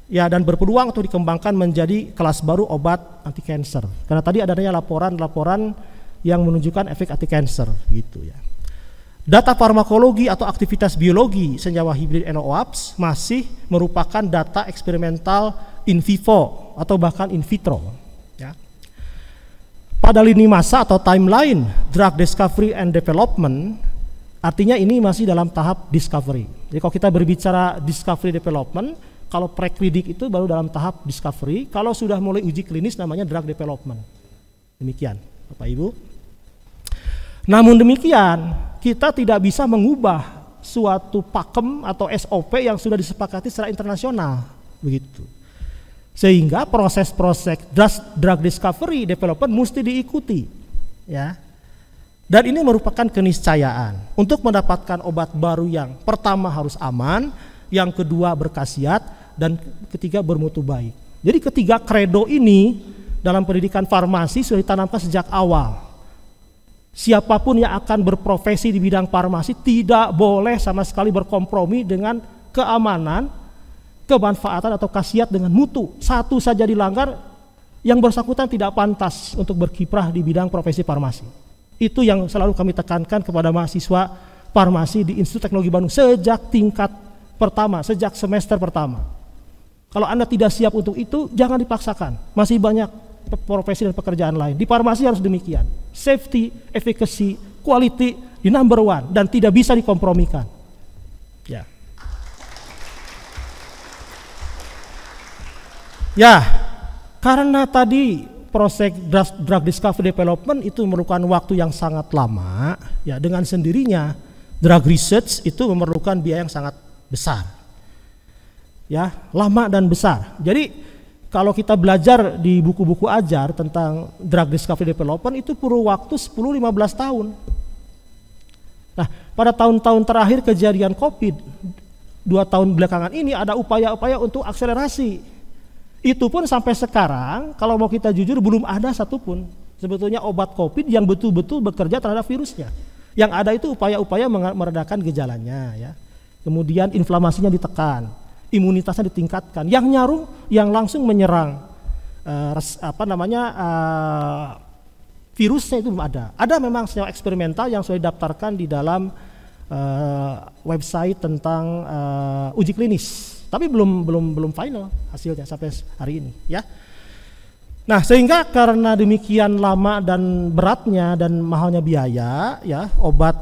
ya, dan berpeluang untuk dikembangkan menjadi kelas baru obat anti kanker. Karena tadi adanya laporan-laporan yang menunjukkan efek anti kanker gitu ya. Data farmakologi atau aktivitas biologi senyawa hibrid NOAPS masih merupakan data eksperimental in vivo atau bahkan in vitro. Ya. Pada lini masa atau timeline drug discovery and development, artinya ini masih dalam tahap discovery. Jadi kalau kita berbicara discovery development, kalau preklinik itu baru dalam tahap discovery, kalau sudah mulai uji klinis namanya drug development. Demikian, Bapak Ibu. Namun demikian, kita tidak bisa mengubah suatu pakem atau SOP yang sudah disepakati secara internasional, begitu. Sehingga proses-proses drug discovery development mesti diikuti, ya. Dan ini merupakan keniscayaan untuk mendapatkan obat baru yang pertama harus aman, yang kedua berkhasiat, dan ketiga bermutu baik. Jadi ketiga kredo ini dalam pendidikan farmasi sudah ditanamkan sejak awal. Siapapun yang akan berprofesi di bidang farmasi tidak boleh sama sekali berkompromi dengan keamanan, kemanfaatan atau khasiat dengan mutu. Satu saja dilanggar, yang bersangkutan tidak pantas untuk berkiprah di bidang profesi farmasi. Itu yang selalu kami tekankan kepada mahasiswa farmasi di Institut Teknologi Bandung sejak tingkat pertama, sejak semester pertama. Kalau Anda tidak siap untuk itu, jangan dipaksakan. Masih banyak profesi dan pekerjaan lain. Di farmasi harus demikian. Safety, efficacy, quality di number one dan tidak bisa dikompromikan. Ya. Ya, karena tadi proses drug discovery development itu memerlukan waktu yang sangat lama, ya dengan sendirinya drug research itu memerlukan biaya yang sangat besar. Ya, lama dan besar. Jadi kalau kita belajar di buku-buku ajar tentang drug discovery development itu perlu waktu 10-15 tahun. Nah, pada tahun-tahun terakhir kejadian COVID, 2 tahun belakangan ini ada upaya-upaya untuk akselerasi. Itu pun sampai sekarang, kalau mau kita jujur belum ada satupun sebetulnya obat COVID yang betul-betul bekerja terhadap virusnya. Yang ada itu upaya-upaya meredakan gejalanya, ya. Kemudian inflamasinya ditekan, imunitasnya ditingkatkan. Yang nyaru, yang langsung menyerang virusnya itu belum ada. Ada memang senyawa eksperimental yang sudah didaftarkan di dalam website tentang uji klinis, tapi belum final hasilnya sampai hari ini, ya. Nah, sehingga karena demikian lama dan beratnya dan mahalnya biaya, ya, obat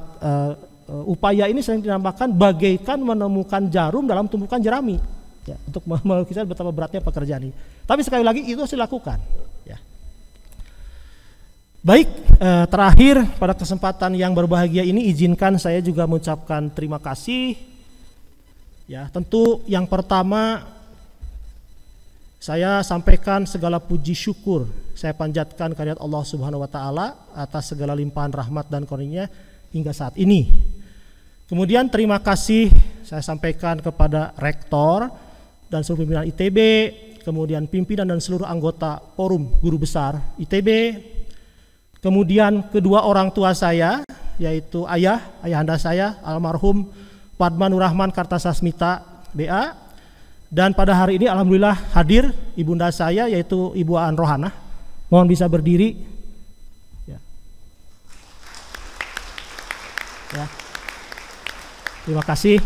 upaya ini sering dinamakan bagaikan menemukan jarum dalam tumpukan jerami, ya, untuk melukiskan betapa beratnya pekerjaan ini. Tapi sekali lagi itu harus dilakukan, ya. Baik, terakhir pada kesempatan yang berbahagia ini izinkan saya juga mengucapkan terima kasih. Ya, tentu yang pertama saya sampaikan segala puji syukur saya panjatkan kehadirat Allah Subhanahu wa taala atas segala limpahan rahmat dan karunia hingga saat ini. Kemudian terima kasih saya sampaikan kepada rektor dan seluruh pimpinan ITB, kemudian pimpinan dan seluruh anggota forum guru besar ITB. Kemudian kedua orang tua saya, yaitu ayahanda saya almarhum Padma Nur Rahman Kartasasmita BA, dan pada hari ini alhamdulillah hadir ibunda saya yaitu Ibu Aan Rohana. Mohon bisa berdiri. Ya. Ya. Terima kasih.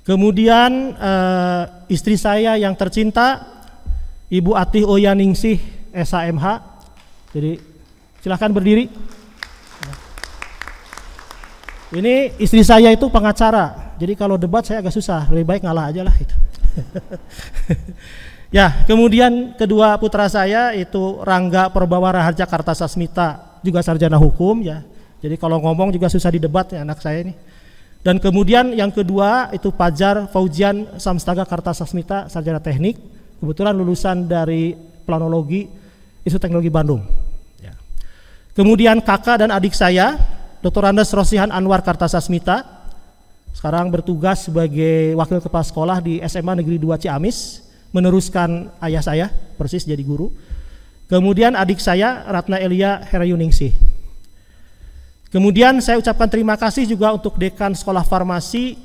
Kemudian istri saya yang tercinta Ibu Atih Oyaningsih SHMH. Jadi silahkan berdiri. Ini istri saya itu pengacara, jadi kalau debat saya agak susah, lebih baik ngalah aja lah itu. Ya, kemudian kedua putra saya itu Rangga Perbawa Raharja Kartasasmita, juga sarjana hukum, ya. Jadi kalau ngomong juga susah didebat ya anak saya ini. Dan kemudian yang kedua itu Fajar Fauzian Samstaga Kartasasmita, sarjana teknik, kebetulan lulusan dari planologi Institut Teknologi Bandung. Ya. Kemudian kakak dan adik saya Dr. Andes Rosihan Anwar Kartasasmita, sekarang bertugas sebagai wakil kepala sekolah di SMA Negeri 2 Ciamis, meneruskan ayah saya persis jadi guru. Kemudian adik saya Ratna Elia Herayuningsih. Kemudian saya ucapkan terima kasih juga untuk Dekan Sekolah Farmasi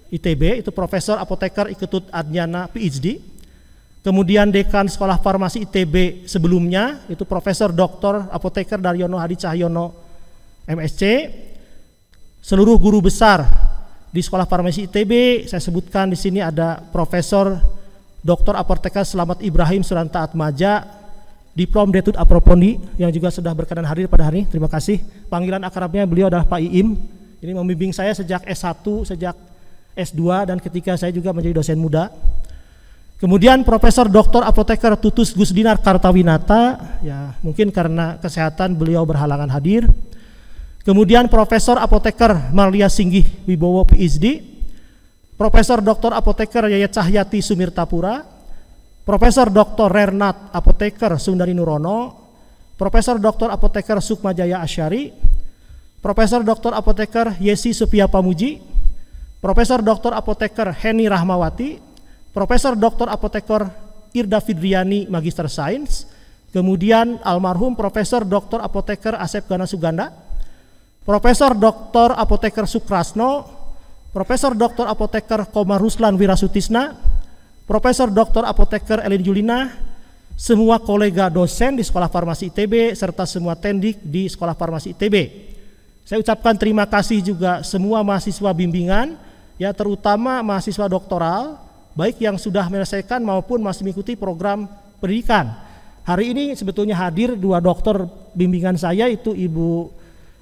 ITB, itu Profesor Apoteker Iketut Adnyana PhD. Kemudian Dekan Sekolah Farmasi ITB sebelumnya itu Profesor Dr. Apoteker Daryono Hadi Cahyono MSc. seluruh guru besar di Sekolah Farmasi ITB. Saya sebutkan di sini ada Profesor Dr. Apoteker Slamet Ibrahim Suranta Atmaja, Diplom Detut Apropondi, yang juga sudah berkenan hadir pada hari ini. Terima kasih. Panggilan akrabnya beliau adalah Pak Iim. Ini membimbing saya sejak S1, sejak S2, dan ketika saya juga menjadi dosen muda. Kemudian Profesor Dr. Apoteker Tutus Gusdinar Kartawinata, ya mungkin karena kesehatan beliau berhalangan hadir. Kemudian Profesor Apoteker Marlia Singgih Wibowo PhD, Profesor Dr. Apoteker Yayat Cahyati Sumirtapura, Profesor Dr. Rernat Apoteker Sundari Nurono, Profesor Dr. Apoteker Sukmajaya Asyari, Profesor Dr. Apoteker Yesi Supia Pamuji, Profesor Dr. Apoteker Heni Rahmawati, Profesor Dr. Apoteker Irda Fidriani Magister Sains, kemudian almarhum Profesor Dr. Apoteker Asep Gana Suganda, Profesor Dr. Apoteker Sukrasno, Profesor Dr. Apoteker Komar Ruslan Wirasutisna, Profesor Dr. Apoteker Elin Julina, semua kolega dosen di Sekolah Farmasi ITB serta semua tendik di Sekolah Farmasi ITB. Saya ucapkan terima kasih juga semua mahasiswa bimbingan, ya terutama mahasiswa doktoral, baik yang sudah menyelesaikan maupun masih mengikuti program pendidikan. Hari ini sebetulnya hadir dua dokter bimbingan saya, itu Ibu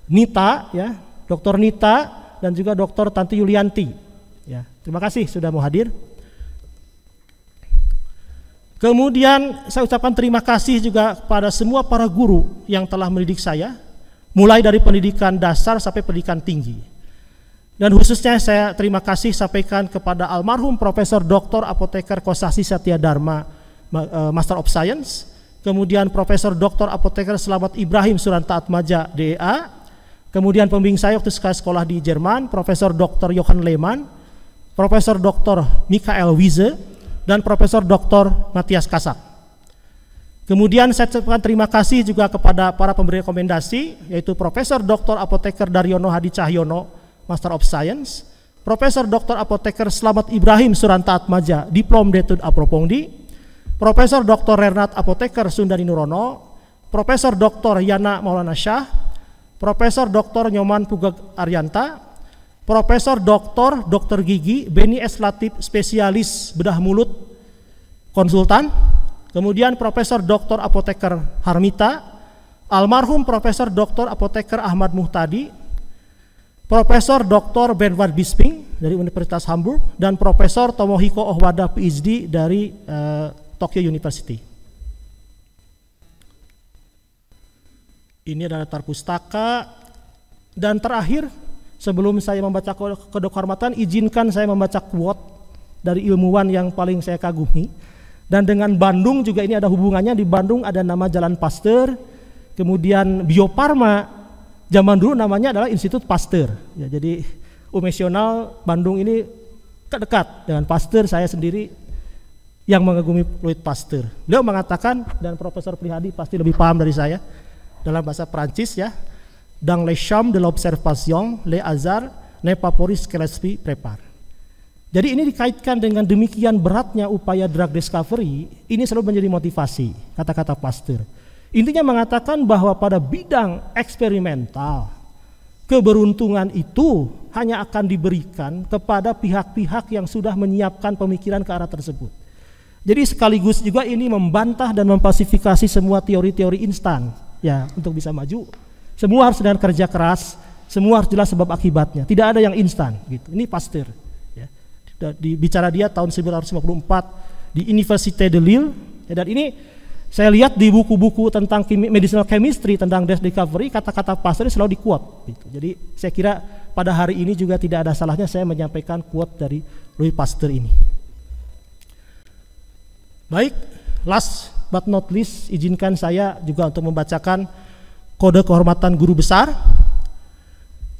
Nita, ya, Dr. Nita dan juga Dr. Tanti Yulianti. Ya, terima kasih sudah mau hadir. Kemudian saya ucapkan terima kasih juga pada semua para guru yang telah mendidik saya, mulai dari pendidikan dasar sampai pendidikan tinggi. Dan khususnya saya terima kasih sampaikan kepada almarhum Profesor Dr. Apoteker Kosasi Satya Dharma, Master of Science, kemudian Profesor Dr. Apoteker Slamet Ibrahim Suranta Atmaja, DEA, kemudian pembimbing saya waktu sekolah di Jerman, Profesor Dr. Johann Lehmann, Profesor Dr. Michael Wiese, dan Profesor Dr. Matthias Kasak. Kemudian saya ucapkan terima kasih juga kepada para pemberi rekomendasi, yaitu Profesor Dr. Apoteker Daryono Hadi Cahyono, Master of Science, Profesor Dr. Apoteker Slamet Ibrahim Suranta Atmaja, Diplom Detut Apropongdi, Profesor Dr. Rernat Apoteker Sundari Nurono, Profesor Dr. Yana Maulana Shah, Profesor Dr. Nyoman Pugak Aryanta, Profesor Dr. Gigi Beni S. Latif, spesialis bedah mulut, konsultan. Kemudian Profesor Dr. Apoteker Harmita, almarhum Profesor Dr. Apoteker Ahmad Muhtadi, Profesor Dr. Bernward Bisping dari Universitas Hamburg, dan Profesor Tomohiko Ohwada PhD dari Tokyo University. Ini adalah daftar pustaka. Dan terakhir, sebelum saya membaca kode kehormatan, izinkan saya membaca quote dari ilmuwan yang paling saya kagumi. Dan dengan Bandung juga ini ada hubungannya. Di Bandung ada nama Jalan Pasteur, kemudian Bio Farma zaman dulu namanya adalah Institut Pasteur. Ya, jadi umesional Bandung ini dekat dengan Pasteur. Saya sendiri yang mengagumi Louis Pasteur. Beliau mengatakan, dan Profesor Prihadi pasti lebih paham dari saya, dalam bahasa Prancis, ya, dans les champs de l'observation, les hasards ne favorisent que l'esprit prépare. Jadi ini dikaitkan dengan demikian beratnya upaya drug discovery, ini selalu menjadi motivasi, kata-kata Pasteur. Intinya mengatakan bahwa pada bidang eksperimental, keberuntungan itu hanya akan diberikan kepada pihak-pihak yang sudah menyiapkan pemikiran ke arah tersebut. Jadi sekaligus juga ini membantah dan memfalsifikasi semua teori-teori instan, ya, untuk bisa maju. Semua harus dengan kerja keras, semua harus jelas sebab akibatnya. Tidak ada yang instan, gitu. Ini Pasteur. Ya. Bicara dia tahun 1954 di Université de Lille. Ya, dan ini saya lihat di buku-buku tentang medicinal chemistry, tentang drug discovery, kata-kata Pasteur selalu di-quote. Gitu. Jadi saya kira pada hari ini juga tidak ada salahnya saya menyampaikan quote dari Louis Pasteur ini. Baik, last but not least, izinkan saya juga untuk membacakan kode kehormatan guru besar.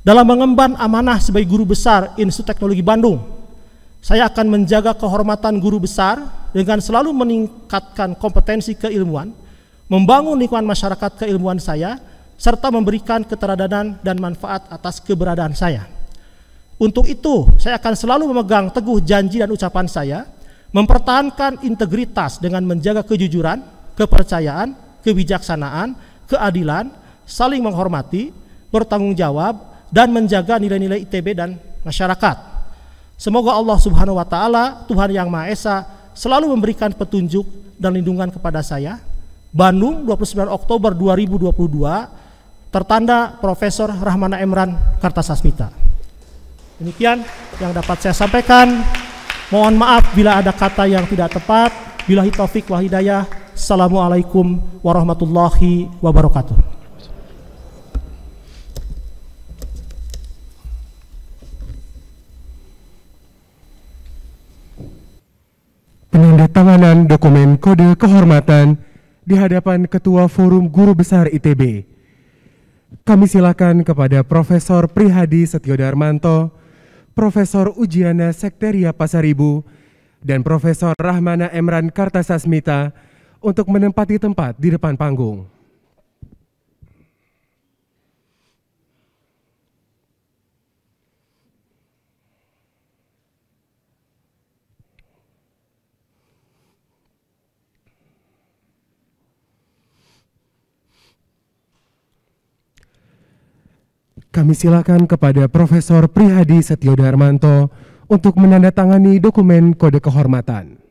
Dalam mengemban amanah sebagai guru besar Institut Teknologi Bandung, saya akan menjaga kehormatan guru besar dengan selalu meningkatkan kompetensi keilmuan, membangun lingkungan masyarakat keilmuan saya, serta memberikan keteladanan dan manfaat atas keberadaan saya. Untuk itu, saya akan selalu memegang teguh janji dan ucapan saya, mempertahankan integritas dengan menjaga kejujuran, kepercayaan, kebijaksanaan, keadilan, saling menghormati, bertanggung jawab, dan menjaga nilai-nilai ITB dan masyarakat. Semoga Allah Subhanahu wa taala, Tuhan Yang Maha Esa, selalu memberikan petunjuk dan lindungan kepada saya. Bandung, 29 Oktober 2022, tertanda Profesor Rahmana Emran Kartasasmita. Demikian yang dapat saya sampaikan. Mohon maaf bila ada kata yang tidak tepat. Billahi taufik wal hidayah. Assalamualaikum warahmatullahi wabarakatuh. Penandatanganan dokumen kode kehormatan di hadapan Ketua Forum Guru Besar ITB. Kami silakan kepada Profesor Prihadi Setiodarmanto, Profesor Ujiana Sekteria Pasaribu, dan Profesor Rahmana Emran Kartasasmita untuk menempati tempat di depan panggung. Kami silakan kepada Profesor Prihadi Setiodarmanto untuk menandatangani dokumen kode kehormatan.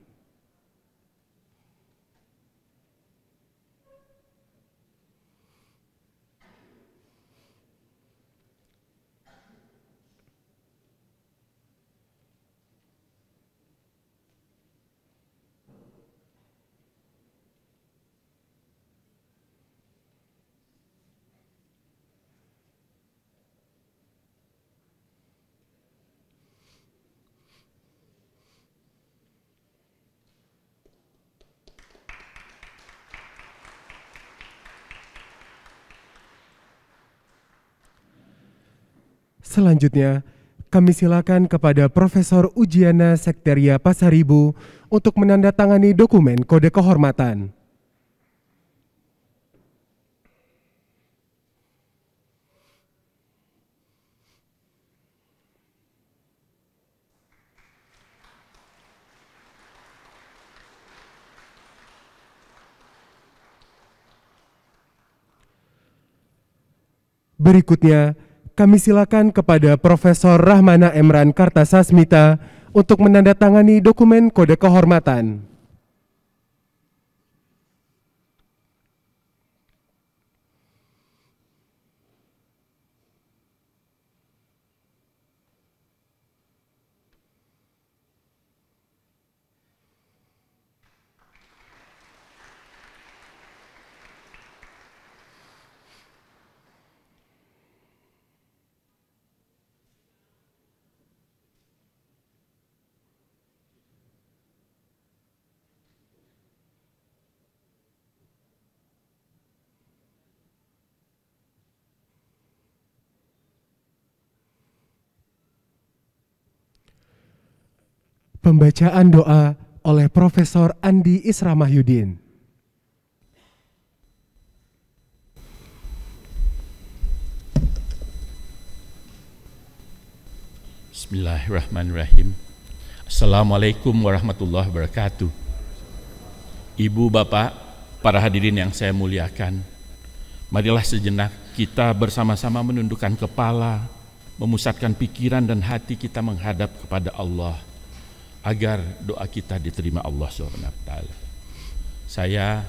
Selanjutnya, kami silakan kepada Profesor Ujiana Sekteria Pasaribu untuk menandatangani dokumen kode kehormatan. Berikutnya, kami silakan kepada Profesor Rahmana Emran Kartasasmita untuk menandatangani dokumen kode kehormatan. Pembacaan doa oleh Profesor Andi Isra Mahyudin. Bismillahirrahmanirrahim. Assalamualaikum warahmatullahi wabarakatuh. Ibu, bapak, para hadirin yang saya muliakan, marilah sejenak kita bersama-sama menundukkan kepala, memusatkan pikiran dan hati kita menghadap kepada Allah, agar doa kita diterima Allah SWT. Saya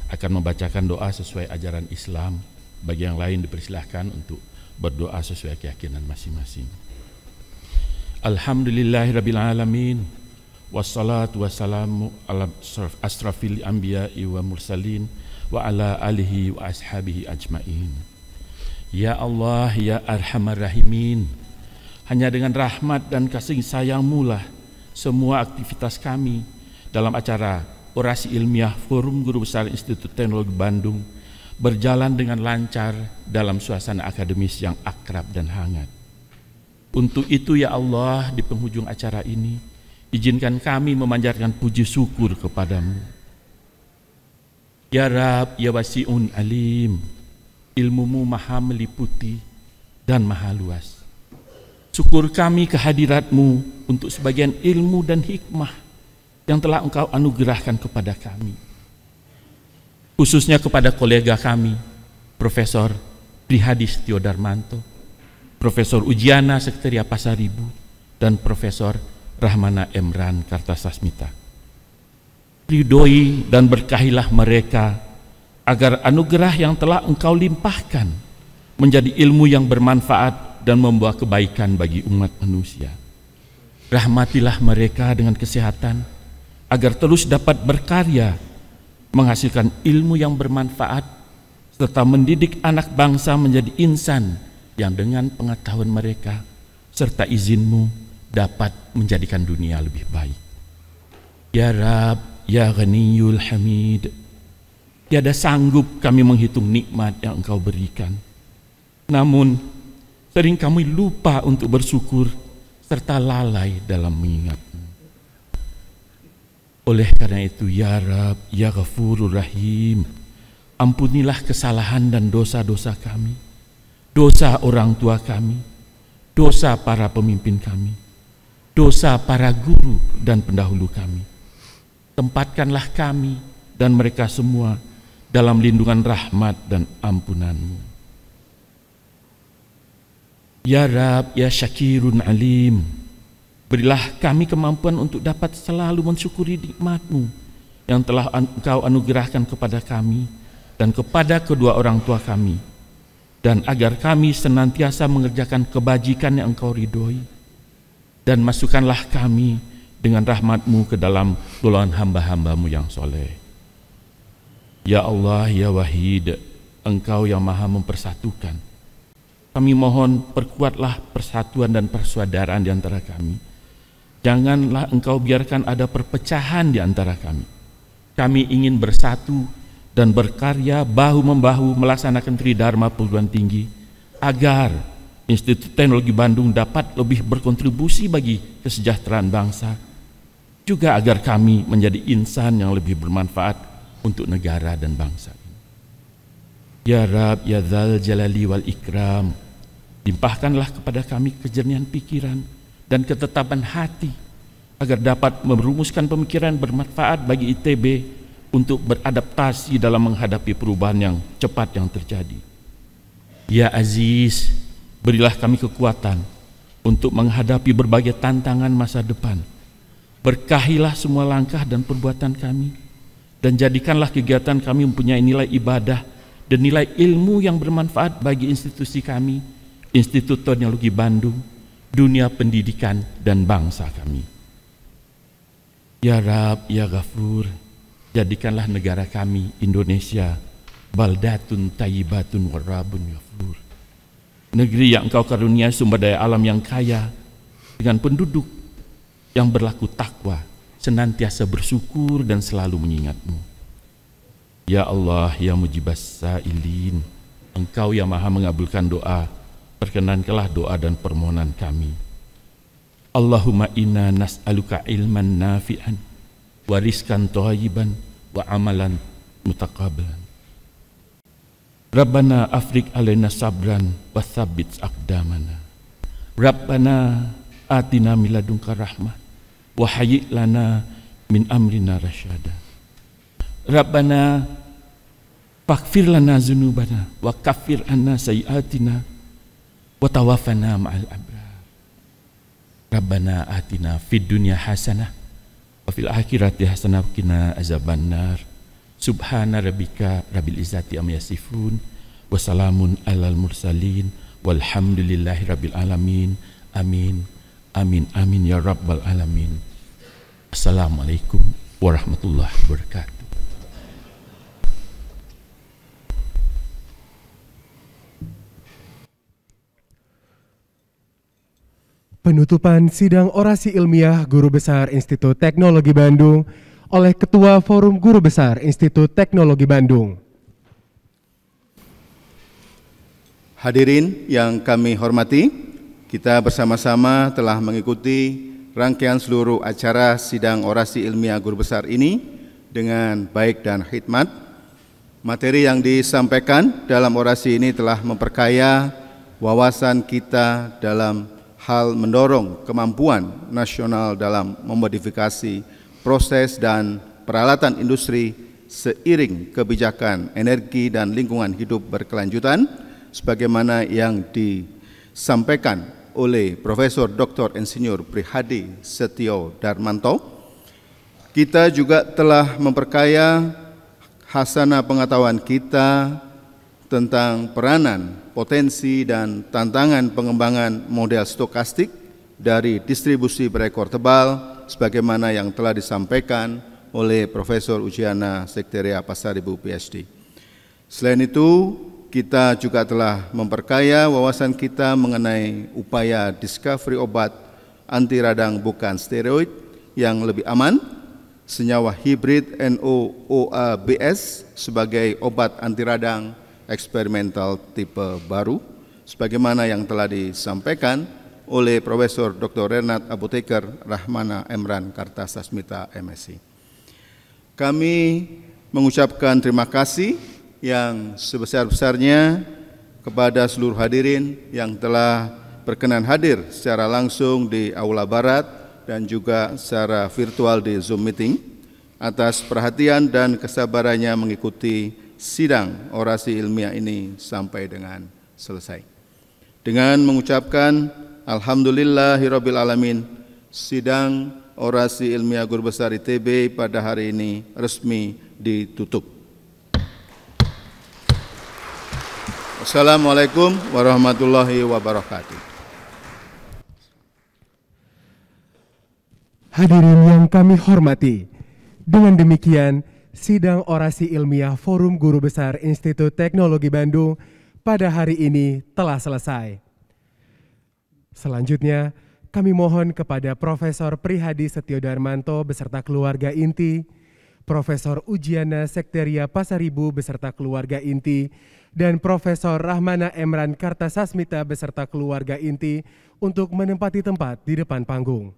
akan membacakan doa sesuai ajaran Islam. Bagi yang lain dipersilahkan untuk berdoa sesuai keyakinan masing-masing. Alhamdulillahirrabbilalamin. Wassalatu wassalamu ala asrafil anbiya'i wa mursalin wa ala alihi wa ashabihi ajmain. Ya Allah, ya Arhamar Rahimin, hanya dengan rahmat dan kasih sayang-Mu lah semua aktivitas kami dalam acara orasi ilmiah Forum Guru Besar Institut Teknologi Bandung berjalan dengan lancar dalam suasana akademis yang akrab dan hangat. Untuk itu ya Allah, di penghujung acara ini, izinkan kami memanjatkan puji syukur kepadamu. Ya Rab, ya Wasi'un Alim, ilmu-Mu maha meliputi dan maha luas. Syukur kami kehadirat-Mu untuk sebagian ilmu dan hikmah yang telah Engkau anugerahkan kepada kami. Khususnya kepada kolega kami, Profesor Prihadi Setiodarmanto, Profesor Ujiana Sekretariat Pasaribu, dan Profesor Rahmana Emran Kartasasmita. Ridhoi dan berkahilah mereka agar anugerah yang telah Engkau limpahkan menjadi ilmu yang bermanfaat dan membawa kebaikan bagi umat manusia. Rahmatilah mereka dengan kesehatan agar terus dapat berkarya, menghasilkan ilmu yang bermanfaat, serta mendidik anak bangsa menjadi insan yang dengan pengetahuan mereka serta izin-Mu dapat menjadikan dunia lebih baik. Ya Rab, Ya Ghaniyul Hamid, tiada sanggup kami menghitung nikmat yang Engkau berikan. Namun, sering kami lupa untuk bersyukur serta lalai dalam mengingat-Mu. Oleh karena itu, Ya Rab, Ya Ghafurur Rahim, ampunilah kesalahan dan dosa-dosa kami, dosa orang tua kami, dosa para pemimpin kami, dosa para guru dan pendahulu kami. Tempatkanlah kami dan mereka semua dalam lindungan rahmat dan ampunan-Mu. Ya Rab, Ya Syakirun Alim, berilah kami kemampuan untuk dapat selalu mensyukuri nikmat-Mu yang telah Engkau anugerahkan kepada kami dan kepada kedua orang tua kami, dan agar kami senantiasa mengerjakan kebajikan yang Engkau ridhoi, dan masukkanlah kami dengan rahmat-Mu ke dalam golongan hamba-hamba-Mu yang soleh. Ya Allah, Ya Wahid, Engkau yang maha mempersatukan. Kami mohon perkuatlah persatuan dan persaudaraan di antara kami. Janganlah Engkau biarkan ada perpecahan di antara kami. Kami ingin bersatu dan berkarya bahu-membahu melaksanakan Tridharma perguruan tinggi agar Institut Teknologi Bandung dapat lebih berkontribusi bagi kesejahteraan bangsa, juga agar kami menjadi insan yang lebih bermanfaat untuk negara dan bangsa ini. Ya Rab, Ya Dzal Jalali wal Ikram, limpahkanlah kepada kami kejernihan pikiran dan ketetapan hati agar dapat merumuskan pemikiran bermanfaat bagi ITB untuk beradaptasi dalam menghadapi perubahan yang cepat yang terjadi. Ya Aziz, berilah kami kekuatan untuk menghadapi berbagai tantangan masa depan. Berkahilah semua langkah dan perbuatan kami, dan jadikanlah kegiatan kami mempunyai nilai ibadah dan nilai ilmu yang bermanfaat bagi institusi kami, Institut Teknologi Bandung, dunia pendidikan dan bangsa kami. Ya Rab, Ya Ghafur, jadikanlah negara kami Indonesia baldatun tayyibatun warabun ghafur, negeri yang Engkau karunia sumber daya alam yang kaya, dengan penduduk yang berlaku takwa, senantiasa bersyukur dan selalu mengingat-Mu. Ya Allah, Ya Mujibas Sa'ilin, Engkau yang maha mengabulkan doa, perkenankanlah doa dan permohonan kami. Allahumma inna nas'aluka ilman nafi'an wa rizqan thayyiban wa amalan mutaqabbalan. Rabbana afrik alaina sabran wa tsabbit aqdamana. Rabbana atina min ladunka rahmah wa hayyi' lana min amrina rasyada. Rabbana faghfir lana dzunubana wa kaffir anna sayyi'atina wa tawaffana ma'al abrar. Rabbana atina fid dunya hasanah wa fil akhirati hasanah wa qina azabannar. Subhana rabbika rabbil izzati amma yasifun wa salamun alal mursalin walhamdulillahi rabbil alamin. Amin. Amin amin ya rabbal alamin. Assalamualaikum warahmatullahi wabarakatuh. Penutupan sidang orasi ilmiah Guru Besar Institut Teknologi Bandung oleh Ketua Forum Guru Besar Institut Teknologi Bandung. Hadirin yang kami hormati, kita bersama-sama telah mengikuti rangkaian seluruh acara sidang orasi ilmiah Guru Besar ini dengan baik dan khidmat. Materi yang disampaikan dalam orasi ini telah memperkaya wawasan kita dalam hal mendorong kemampuan nasional dalam memodifikasi proses dan peralatan industri seiring kebijakan energi dan lingkungan hidup berkelanjutan sebagaimana yang disampaikan oleh Profesor Dr. Insinyur Prihadi Setio Darmanto, kita juga telah memperkaya hasanah pengetahuan kita tentang peranan, potensi, dan tantangan pengembangan model stokastik dari distribusi berekor tebal sebagaimana yang telah disampaikan oleh Profesor Ujiana Sekteria Pasaribu PhD. Selain itu, kita juga telah memperkaya wawasan kita mengenai upaya discovery obat anti radang bukan steroid yang lebih aman, senyawa hibrid NOOABS sebagai obat anti radang eksperimental tipe baru, sebagaimana yang telah disampaikan oleh Profesor Dr. Renat Apoteker Rahmana Emran Kartasasmita MSc. Kami mengucapkan terima kasih yang sebesar-besarnya kepada seluruh hadirin yang telah berkenan hadir secara langsung di Aula Barat dan juga secara virtual di Zoom meeting atas perhatian dan kesabarannya mengikuti sidang orasi ilmiah ini sampai dengan selesai. Dengan mengucapkan Alhamdulillahirabbil alamin, sidang orasi ilmiah Guru Besar ITB pada hari ini resmi ditutup. Assalamualaikum warahmatullahi wabarakatuh. Hadirin yang kami hormati, dengan demikian sidang orasi ilmiah Forum Guru Besar Institut Teknologi Bandung pada hari ini telah selesai. Selanjutnya, kami mohon kepada Profesor Prihadi Setio Darmanto beserta keluarga inti, Profesor Ujiana Sekteria Pasaribu beserta keluarga inti, dan Profesor Rahmana Emran Kartasasmita beserta keluarga inti untuk menempati tempat di depan panggung.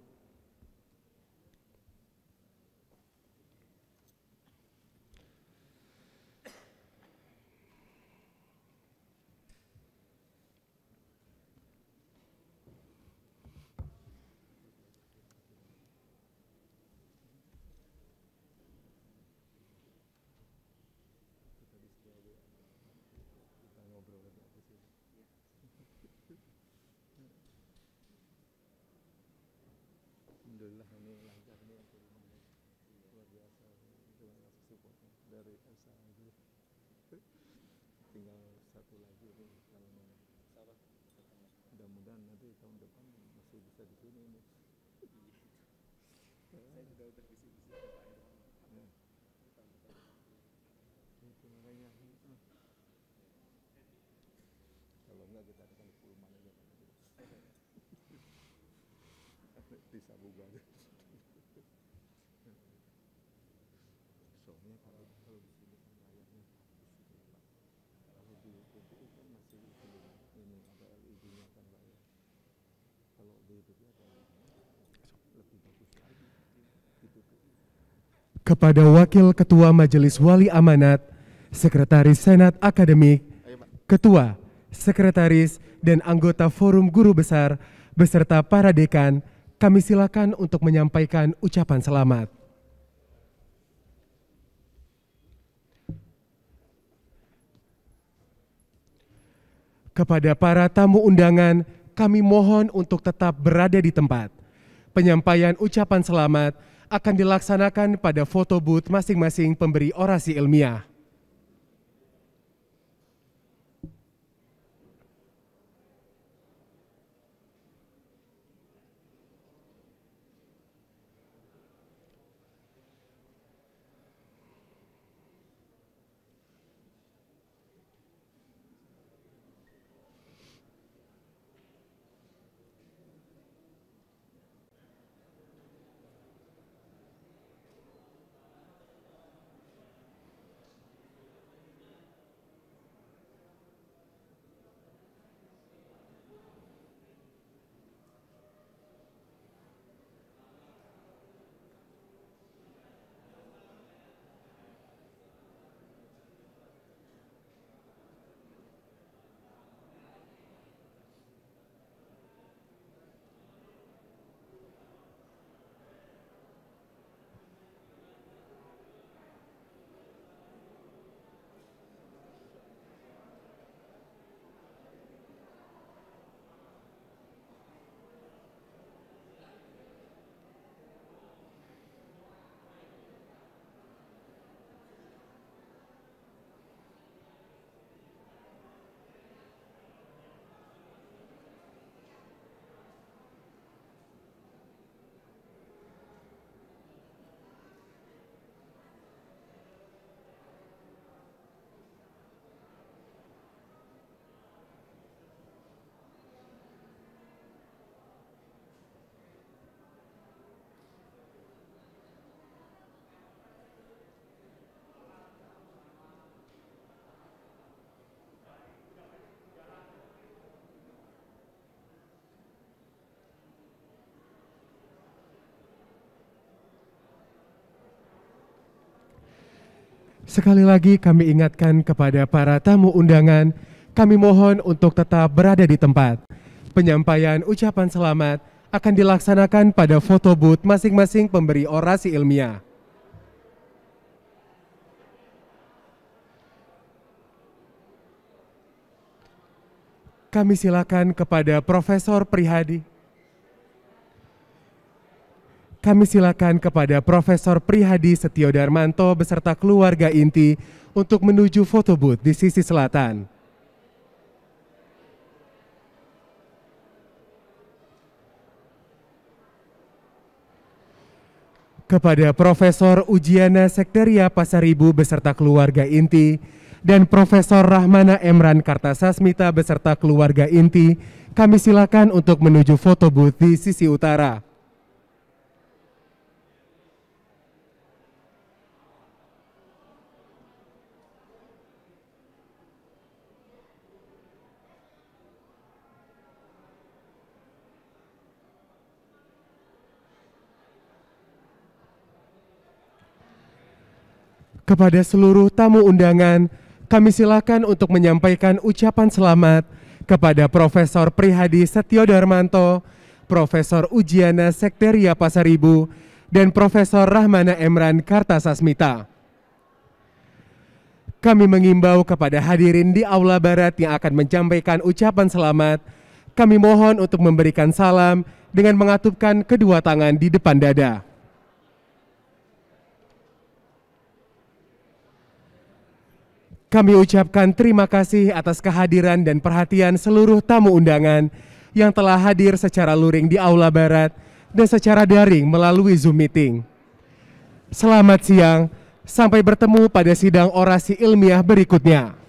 Kepada Wakil Ketua Majelis Wali Amanat, Sekretaris Senat Akademik, Ketua, Sekretaris, dan anggota Forum Guru Besar, beserta para dekan, kami silakan untuk menyampaikan ucapan selamat. Kepada para tamu undangan, kami mohon untuk tetap berada di tempat. Penyampaian ucapan selamat akan dilaksanakan pada foto booth masing-masing pemberi orasi ilmiah. Sekali lagi kami ingatkan kepada para tamu undangan, kami mohon untuk tetap berada di tempat. Penyampaian ucapan selamat akan dilaksanakan pada foto booth masing-masing pemberi orasi ilmiah. Kami silakan kepada Profesor Prihadi. Kami silakan kepada Profesor Prihadi Setiodarmanto beserta keluarga inti untuk menuju foto booth di sisi selatan. Kepada Profesor Ujiana Sekteria Pasaribu beserta keluarga inti dan Profesor Rahmana Emran Kartasasmita beserta keluarga inti, kami silakan untuk menuju foto booth di sisi utara. Kepada seluruh tamu undangan, kami silakan untuk menyampaikan ucapan selamat kepada Profesor Prihadi Setiodarmanto, Profesor Ujiana Sekteria Pasaribu, dan Profesor Rahmana Emran Kartasasmita. Kami mengimbau kepada hadirin di Aula Barat yang akan menyampaikan ucapan selamat, kami mohon untuk memberikan salam dengan mengatupkan kedua tangan di depan dada. Kami ucapkan terima kasih atas kehadiran dan perhatian seluruh tamu undangan yang telah hadir secara luring di Aula Barat dan secara daring melalui Zoom meeting. Selamat siang, sampai bertemu pada sidang orasi ilmiah berikutnya.